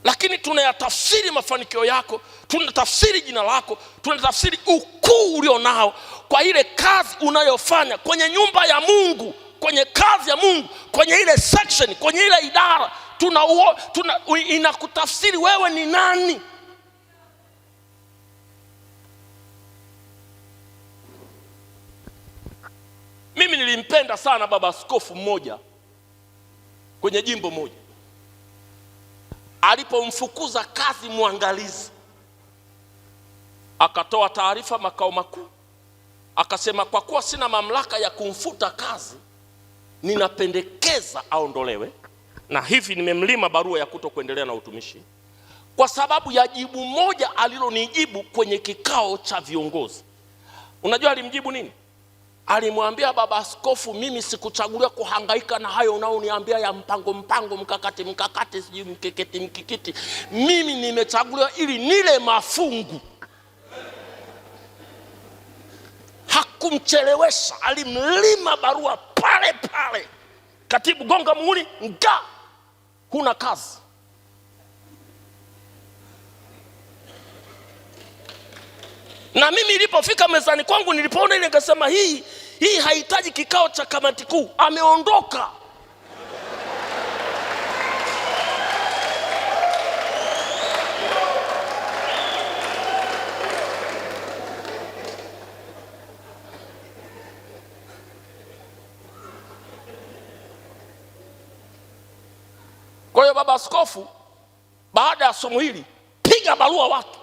Lakini tunayatafsiri mafanikio yako, tunatafsiri jina lako, tunatafsiri ukuu ulionao kwa ile kazi unayofanya kwenye nyumba ya Mungu, kwenye kazi ya Mungu, kwenye ile section, kwenye ile idara. Inakutafsiri wewe ni nani. nilimpenda sana baba askofu mmoja kwenye jimbo moja. Alipomfukuza kazi mwangalizi, akatoa taarifa makao makuu, akasema kwa kuwa sina mamlaka ya kumfuta kazi, ninapendekeza aondolewe, na hivi nimemlima barua ya kutokuendelea na utumishi kwa sababu ya jibu moja alilonijibu kwenye kikao cha viongozi. Unajua alimjibu nini? Alimwambia, baba askofu, mimi sikuchaguliwa kuhangaika na hayo unaoniambia ya mpango mkakati sijui mkikiti. Mimi nimechaguliwa ili nile mafungu. Hakumchelewesha, alimlima barua pale pale. Katibu gonga muhuri, huna kazi. Na mimi nilipofika mezani kwangu, nilipoona ile nikasema hii haihitaji kikao cha kamati kuu, ameondoka. Kwa hiyo baba askofu, baada ya somo hili, piga barua watu,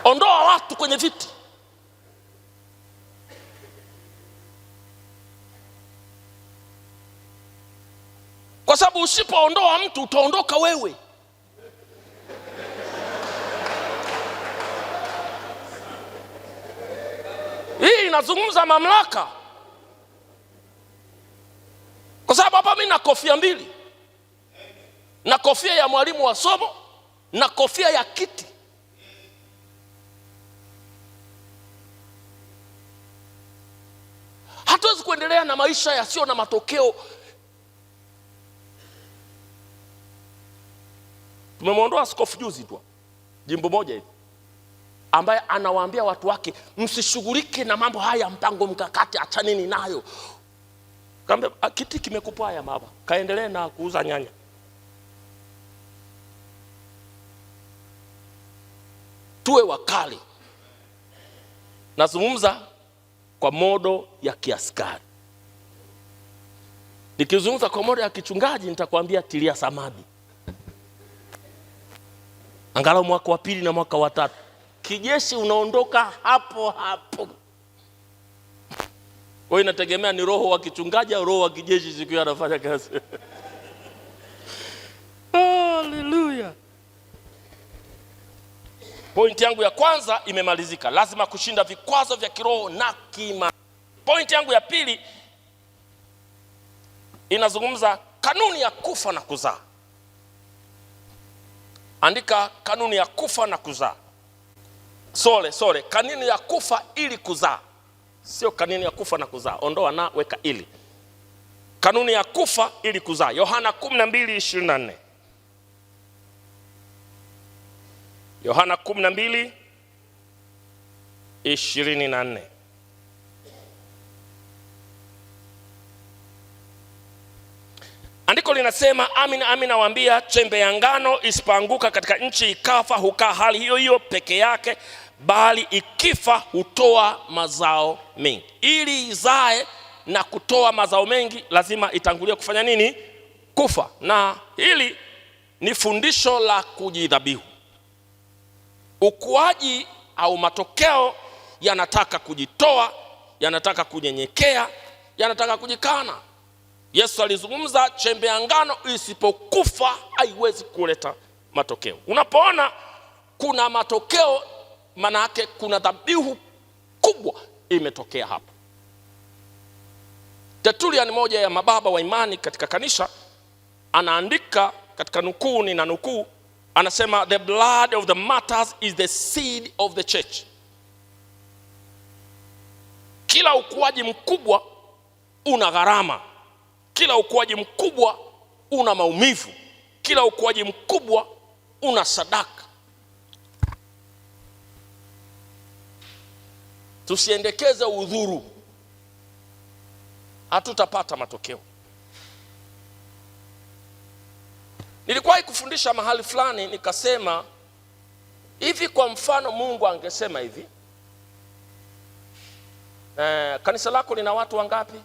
ondoa watu kwenye viti. Kwa sababu usipoondoa mtu utaondoka wewe. Hii inazungumza mamlaka. Kwa sababu hapa mimi na kofia mbili. Na kofia ya mwalimu wa somo na kofia ya kiti. Hatuwezi kuendelea na maisha yasiyo na matokeo. Tumemwondoa askofu juzi tu, jimbo moja hivi, ambaye anawaambia watu wake msishughulike na mambo haya mpango mkakati, achaneni nayo. Kambe kiti kimekupa haya baba, kaendelee na kuuza nyanya. Tuwe wakali. Nazungumza kwa modo ya kiaskari. Nikizungumza kwa modo ya kichungaji nitakwambia tilia samadi. Angalau mwaka wa pili na mwaka wa tatu. Kijeshi unaondoka hapo hapo. Kwa hiyo inategemea ni roho wa kichungaji au roho wa kijeshi siku anafanya kazi. Hallelujah. Pointi yangu ya kwanza imemalizika. Lazima kushinda vikwazo vya kiroho na kima. Pointi yangu ya pili inazungumza kanuni ya kufa na kuzaa. Andika kanuni ya kufa na kuzaa. Kanuni ya kufa ili kuzaa. Sio kanuni ya kufa na kuzaa. Ondoa na weka ili. Kanuni ya kufa ili kuzaa. Yohana 12:24. Yohana 12:24. Andiko linasema, amin nawaambia, chembe ya ngano isipoanguka katika nchi ikafa, hukaa hali hiyo hiyo peke yake, bali ikifa hutoa mazao mengi. Ili izae na kutoa mazao mengi, lazima itangulie kufanya nini? Kufa. Na hili ni fundisho la kujidhabihu. Ukuaji au matokeo yanataka kujitoa, yanataka kunyenyekea, yanataka kujikana. Yesu alizungumza chembe ya ngano isipokufa haiwezi kuleta matokeo. Unapoona kuna matokeo, maana yake kuna dhabihu kubwa imetokea hapa. Tertullian, moja ya mababa wa imani katika kanisa, anaandika katika nukuu, ni na nukuu, anasema the blood of the martyrs is the seed of the church. Kila ukuaji mkubwa una gharama. Kila ukuaji mkubwa una maumivu. Kila ukuaji mkubwa una sadaka. Tusiendekeze udhuru, hatutapata matokeo. Nilikuwahi kufundisha mahali fulani nikasema hivi, kwa mfano Mungu angesema hivi, Kanisa lako lina watu wangapi?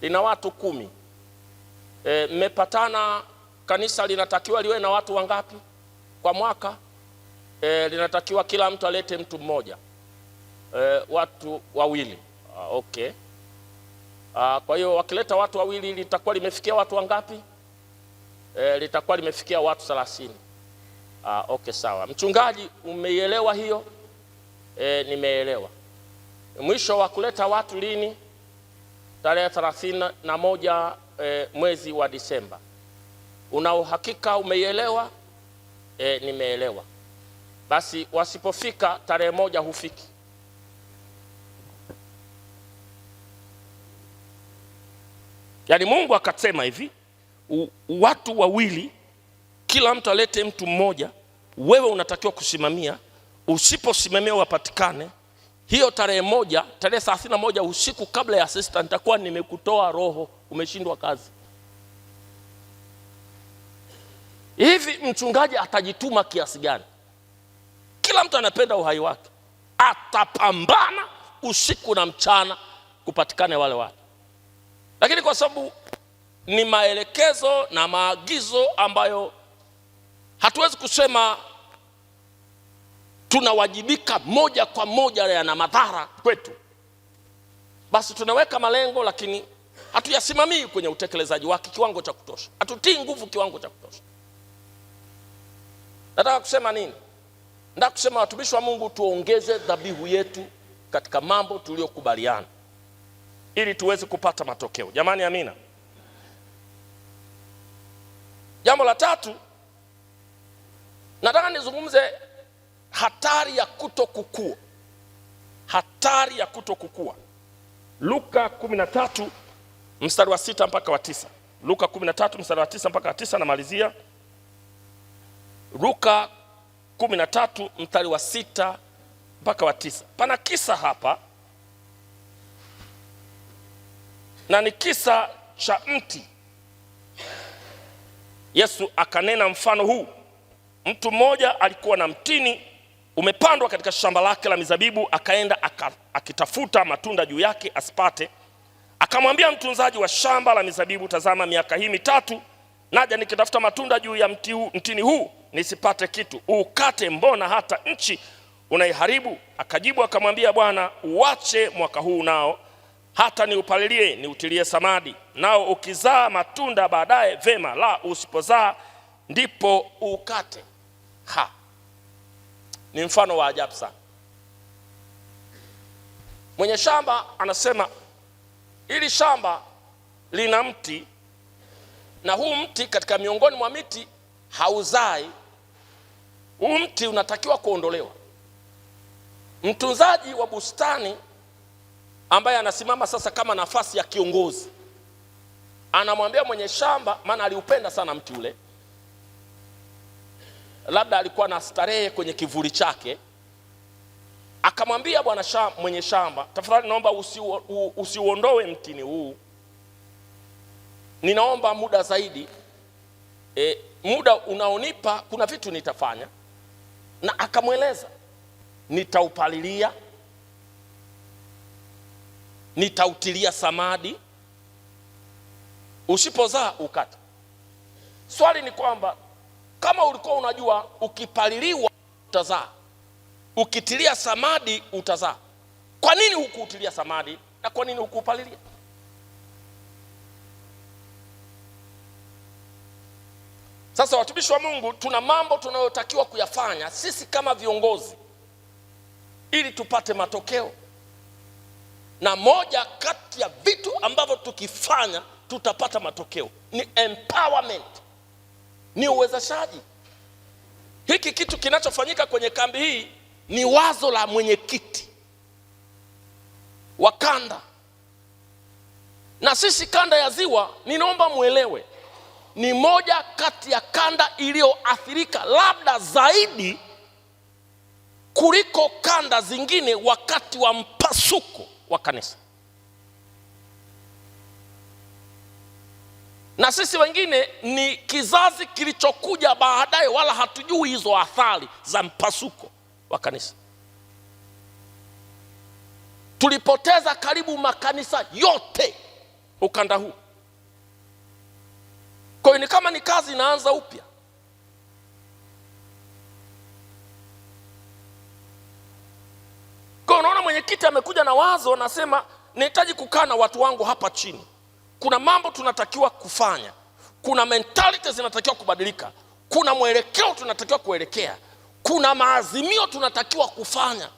Lina watu 10. Mmepatana, kanisa linatakiwa liwe na watu wangapi kwa mwaka? Linatakiwa kila mtu alete mtu mmoja, watu wawili. Okay. Kwa hiyo wakileta watu wawili litakuwa limefikia watu wangapi? Litakuwa limefikia watu 30. Okay, sawa. Mchungaji, umeielewa hiyo? Nimeelewa. Mwisho wa kuleta watu lini? Tarehe 31 mwezi wa Disemba. Una uhakika umeielewa? Nimeelewa. Basi wasipofika tarehe 1 hufiki. Yaani Mungu akasema hivi, watu wawili, kila mtu alete mtu mmoja, wewe unatakiwa kusimamia. Usiposimamia wapatikane, hiyo tarehe 1, tarehe 31 usiku kabla ya assistant nitakuwa nimekutoa roho, umeshindwa kazi. Hivi mchungaji atajituma kiasi gani? Kila mtu anapenda uhai wake, atapambana usiku na mchana kupatikane wale watu. Lakini kwa sababu ni maelekezo na maagizo ambayo hatuwezi kusema tunawajibika moja kwa moja, yana madhara kwetu, basi tunaweka malengo lakini hatuyasimamii kwenye utekelezaji wake kiwango cha kutosha, hatutii nguvu kiwango cha kutosha. Nataka kusema nini? Nataka kusema watumishi wa Mungu, tuongeze dhabihu yetu katika mambo tuliyokubaliana ili tuweze kupata matokeo. Jamani, amina. Jambo la 3, nataka nizungumze hatari ya kutokukua. Hatari ya kutokukua. Luka 13 mstari wa 6 mpaka wa 9. Luka 13 mstari wa 9 mpaka wa 9, namalizia. Luka 13 mstari wa 6 mpaka wa 9. Pana kisa hapa, na ni kisa cha mti. Yesu akanena mfano huu. Mtu mmoja alikuwa na mtini umepandwa katika shamba lake la mizabibu, akaenda akitafuta matunda juu yake asipate. Akamwambia mtunzaji wa shamba la mizabibu, tazama, miaka hii 3 naja nikitafuta matunda juu ya mtini huu nisipate kitu. Ukate, mbona hata nchi unaiharibu? Akajibu akamwambia, Bwana, uache mwaka huu nao hata niupalilie, niutilie samadi, nao ukizaa matunda baadaye vema, la usipozaa ndipo ukate. Ni mfano wa ajabu sana. Mwenye shamba anasema ili shamba lina mti, na huu mti katika miongoni mwa miti hauzai. Huu mti unatakiwa kuondolewa. Mtunzaji wa bustani ambaye anasimama sasa kama nafasi ya kiongozi anamwambia mwenye shamba, maana aliupenda sana mti ule, labda alikuwa na starehe kwenye kivuli chake, akamwambia bwana mwenye shamba, tafadhali naomba usiuondoe mtini huu, ninaomba muda zaidi. Muda unaonipa kuna vitu nitafanya. Na akamweleza, nitaupalilia, nitautilia samadi, usipozaa ukata. Swali ni kwamba kama ulikuwa unajua ukipaliliwa utazaa, ukitilia samadi utazaa, kwa nini hukuutilia samadi na kwa nini hukupalilia? Sasa watumishi wa Mungu, tuna mambo tunayotakiwa kuyafanya sisi kama viongozi ili tupate matokeo. Na moja kati ya vitu ambavyo tukifanya tutapata matokeo ni empowerment, ni uwezeshaji. Hiki kitu kinachofanyika kwenye kambi hii ni wazo la mwenyekiti wa kanda. Na sisi kanda ya Ziwa, ninaomba muelewe, ni moja kati ya kanda iliyoathirika labda zaidi kuliko kanda zingine wakati wa mpasuko wa kanisa. Na sisi wengine ni kizazi kilichokuja baadaye, wala hatujui hizo athari za mpasuko wa kanisa. tulipoteza karibu makanisa yote ukanda huu. Kwa hiyo ni kama ni kazi inaanza upya. Kwa unaona mwenyekiti amekuja na wazo, anasema nahitaji kukaa na watu wangu hapa chini. Kuna mambo tunatakiwa kufanya. Kuna mentality zinatakiwa kubadilika. Kuna mwelekeo tunatakiwa kuelekea. Kuna maazimio tunatakiwa kufanya.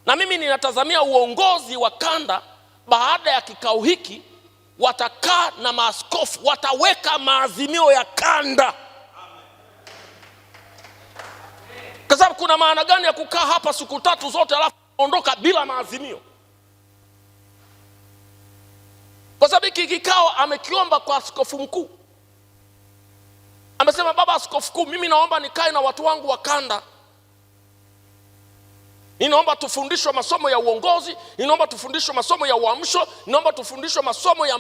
Na mimi ninatazamia uongozi wa kanda baada ya kikao hiki watakaa na maaskofu, wataweka maazimio ya kanda. Kwa sababu kuna maana gani ya kukaa hapa siku 3 zote alafu ondoka bila maazimio? Kwa sababu hiki kikao amekiomba kwa askofu mkuu. Amesema, baba askofu mkuu, mimi naomba nikae na watu wangu wa kanda. Ninaomba tufundishwe masomo ya uongozi, ninaomba tufundishwe masomo ya uamsho, ninaomba tufundishwe masomo ya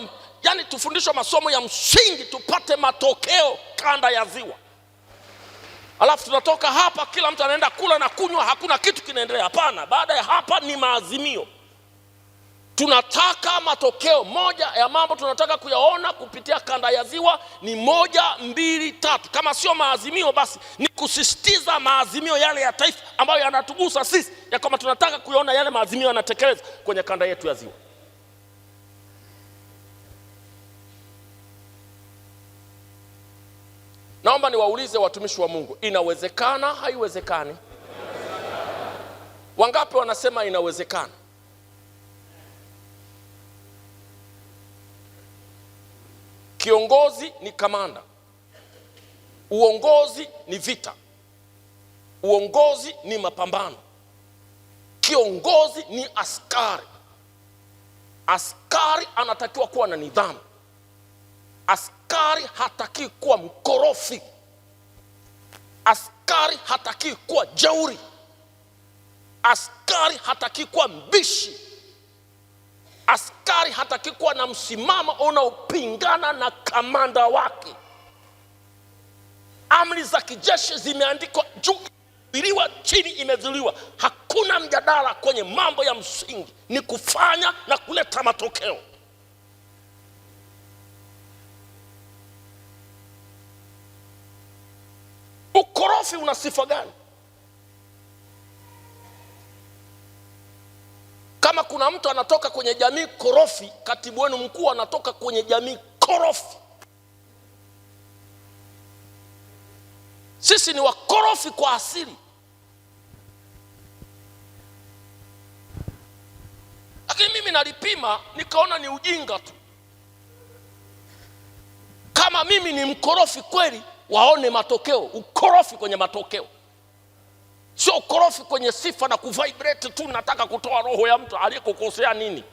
tufundishwe masomo ya msingi tupate matokeo kanda ya Ziwa. Alafu tunatoka hapa kila mtu anaenda kula na kunywa, hakuna kitu kinaendelea. Hapana, baada ya hapa ni maazimio. Tunataka matokeo. Moja ya mambo tunataka kuyaona kupitia kanda ya Ziwa ni 1, 2, 3. Kama sio maazimio basi ni kusisitiza maazimio yale ya taifa ambayo yanatugusa sisi, ya kama tunataka kuyaona yale maazimio yanatekelezwa kwenye kanda yetu ya Ziwa. Naomba niwaulize watumishi wa Mungu, inawezekana haiwezekani? Wangapi wanasema inawezekana? Kiongozi ni kamanda. Uongozi ni vita. Uongozi ni mapambano. Kiongozi ni askari. Askari anatakiwa kuwa na nidhamu. Askari hataki kuwa mkorofi. Askari hataki kuwa jeuri. Askari hataki kuwa mbishi. Askari hataki kuwa na msimamo unaopingana na kamanda wake. Amri za kijeshi zimeandikwa juu, imeviliwa chini, imeviliwa. Hakuna mjadala kwenye mambo ya msingi, ni kufanya na kuleta matokeo. Ukorofi una sifa gani? Kama kuna mtu anatoka kwenye jamii korofi, katibu wenu mkuu anatoka kwenye jamii korofi. Sisi ni wakorofi kwa asili. Lakini mimi nalipima nikaona ni ujinga tu. Kama mimi ni mkorofi kweli, waone matokeo. Ukorofi kwenye matokeo, sio ukorofi kwenye sifa na kuvibrate tu, nataka kutoa roho ya mtu aliyekukosea nini.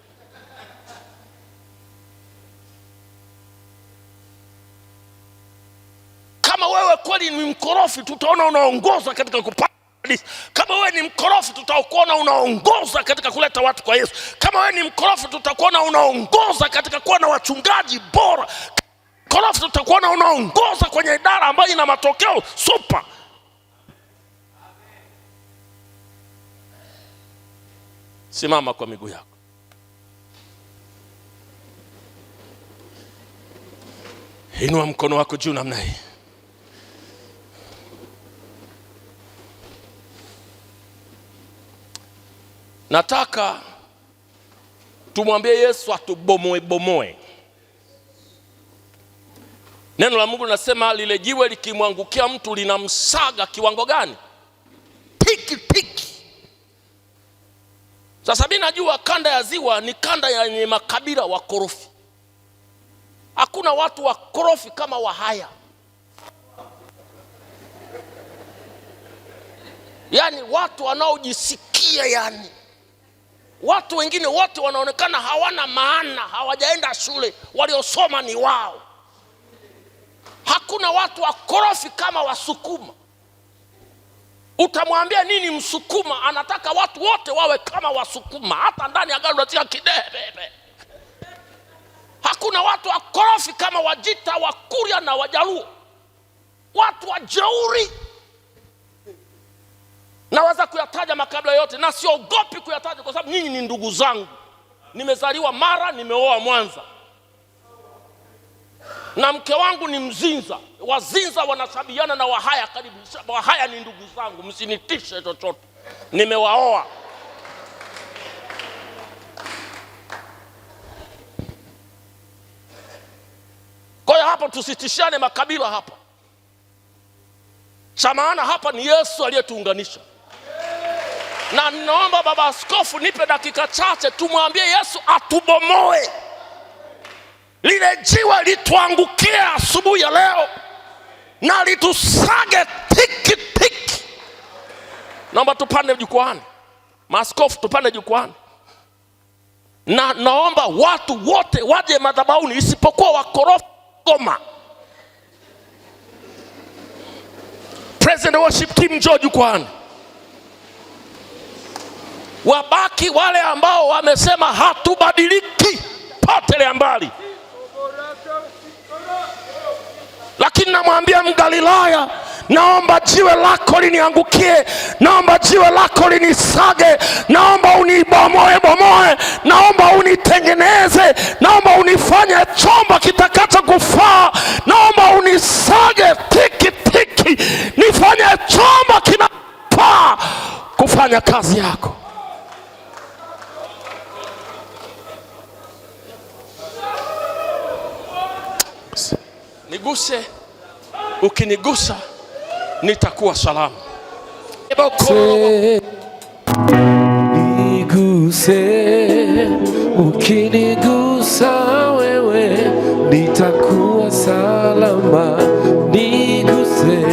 Kama wewe kweli ni mkorofi, tutaona unaongoza katika kupata hadithi. Kama wewe ni mkorofi, tutakuona unaongoza katika kuleta watu kwa Yesu. Kama wewe ni mkorofi, tutakuona unaongoza katika kuwa na wachungaji bora. Mkorofi, tutakuona unaongoza kwenye idara ambayo ina matokeo super. Simama kwa miguu yako. Inua mkono wako juu namna hii. Nataka tumwambie Yesu atubomoe. Neno la Mungu linasema lile jiwe likimwangukia mtu linamsaga kiwango gani? Tiki. Sasa mimi najua kanda ya Ziwa ni kanda yenye makabila wakorofi. Hakuna watu wakorofi kama Wahaya. Yaani watu wanaojisikia, yani watu wengine wote wanaonekana hawana maana, hawajaenda shule, waliosoma ni wao. Hakuna watu wakorofi kama Wasukuma. Utamwambia nini Msukuma? Anataka watu wote wawe kama Wasukuma, hata ndani ya gari unatia Kidebe. Hakuna watu wakorofi kama Wajita, Wakuria na Wajaluo. Watu wajeuri. Naweza kuyataja makabila yote na siogopi kuyataja kwa sababu nyinyi ni ndugu zangu. nimezaliwa Mara, nimeoa Mwanza, na mke wangu ni Mzinza. Wazinza wanashabiana na Wahaya karibu. Wahaya ni ndugu zangu, msinitishe chochote, nimewaoa. Kwa hiyo hapa tusitishane makabila hapa. Cha maana hapa ni Yesu aliyetuunganisha. Na ninaomba baba askofu nipe dakika chache tumwambie Yesu atubomoe lile jiwe lituangukie asubuhi ya leo na litusage tiki tiki. Naomba tupande jukwani, maaskofu tupande jukwani, na naomba watu wote waje madhabahuni isipokuwa wakorofi Goma. President worship team njoo jukwani. Wabaki wale ambao wamesema hatubadiliki, potelea mbali. Lakini namwambia Mgalilaya, naomba jiwe lako liniangukie, naomba jiwe lako linisage, naomba unibomoe bomoe, naomba unitengeneze, naomba unifanye chombo kitakacho kufaa, naomba unisage tiki tiki, nifanye chombo kinafaa kufanya kazi yako. Niguse, ukinigusa nitakuwa salama. Niguse, ukinigusa wewe nitakuwa salama. Niguse,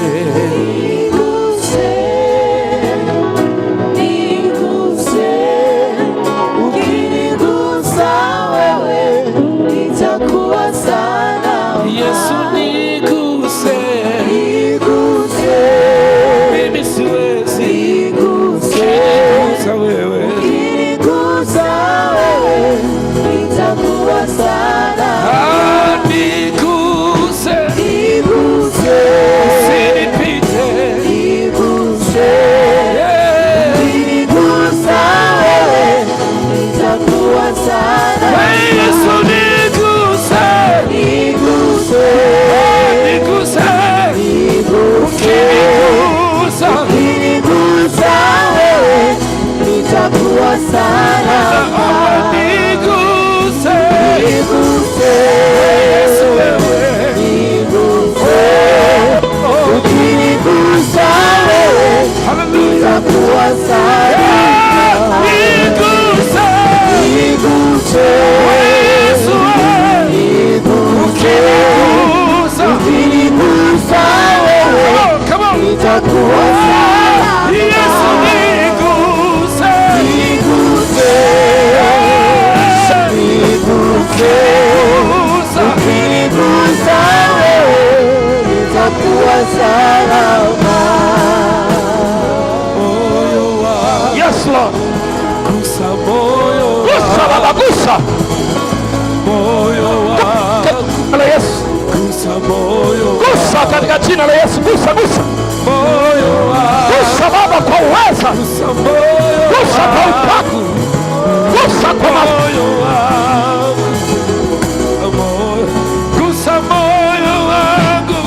Yes, Lord. gusa moyo, Gusa baba, gusa moyo katika Yesu, gusa moyo, gusa katika jina la Yesu, gusa moyo, gusa baba kwa uweza, gusa moyo, gusa kwa upako, gusa kwa moyo, gusa moyo wangu.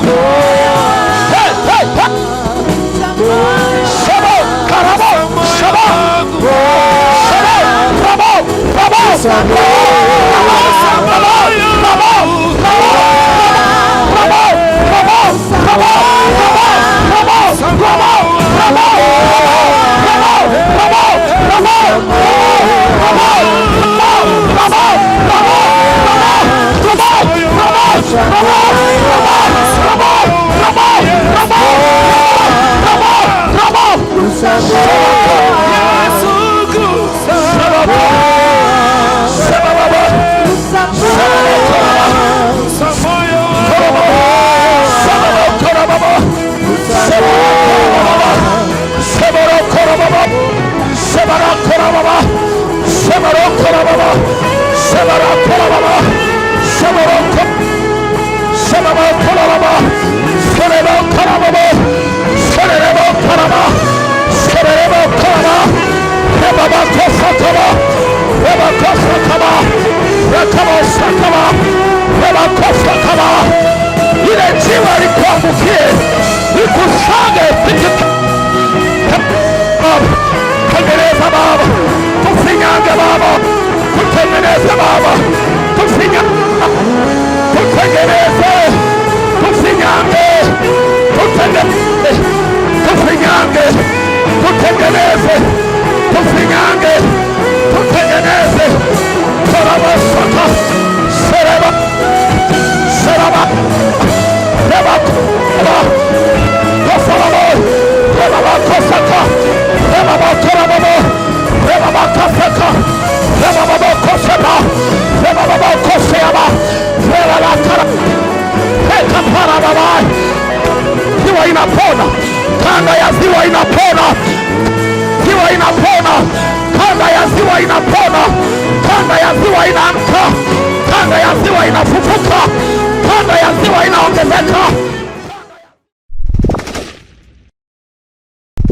Hey, hey, hey. Shabo, karabo, shabo, shabo, rabo, tutengeneze Baba, tutengeneze, tufinyange, tutengeneze, tufinyange, tutengeneze, tufinyange, tutengeneze. Seraba saka, seraba, seraba, seraba, kosalaba, seraba kosaka, seraba korababa, seraba kasaka, seraba kosaka, seraba koseba, seraba kara, heka para baba. Ziwa inapona, kanda ya ziwa inapona, ziwa inapona, kanda ya ziwa inapona, kanda ya ziwa inaamka, kanda ya ziwa inafufuka, kanda ya ziwa inaongezeka.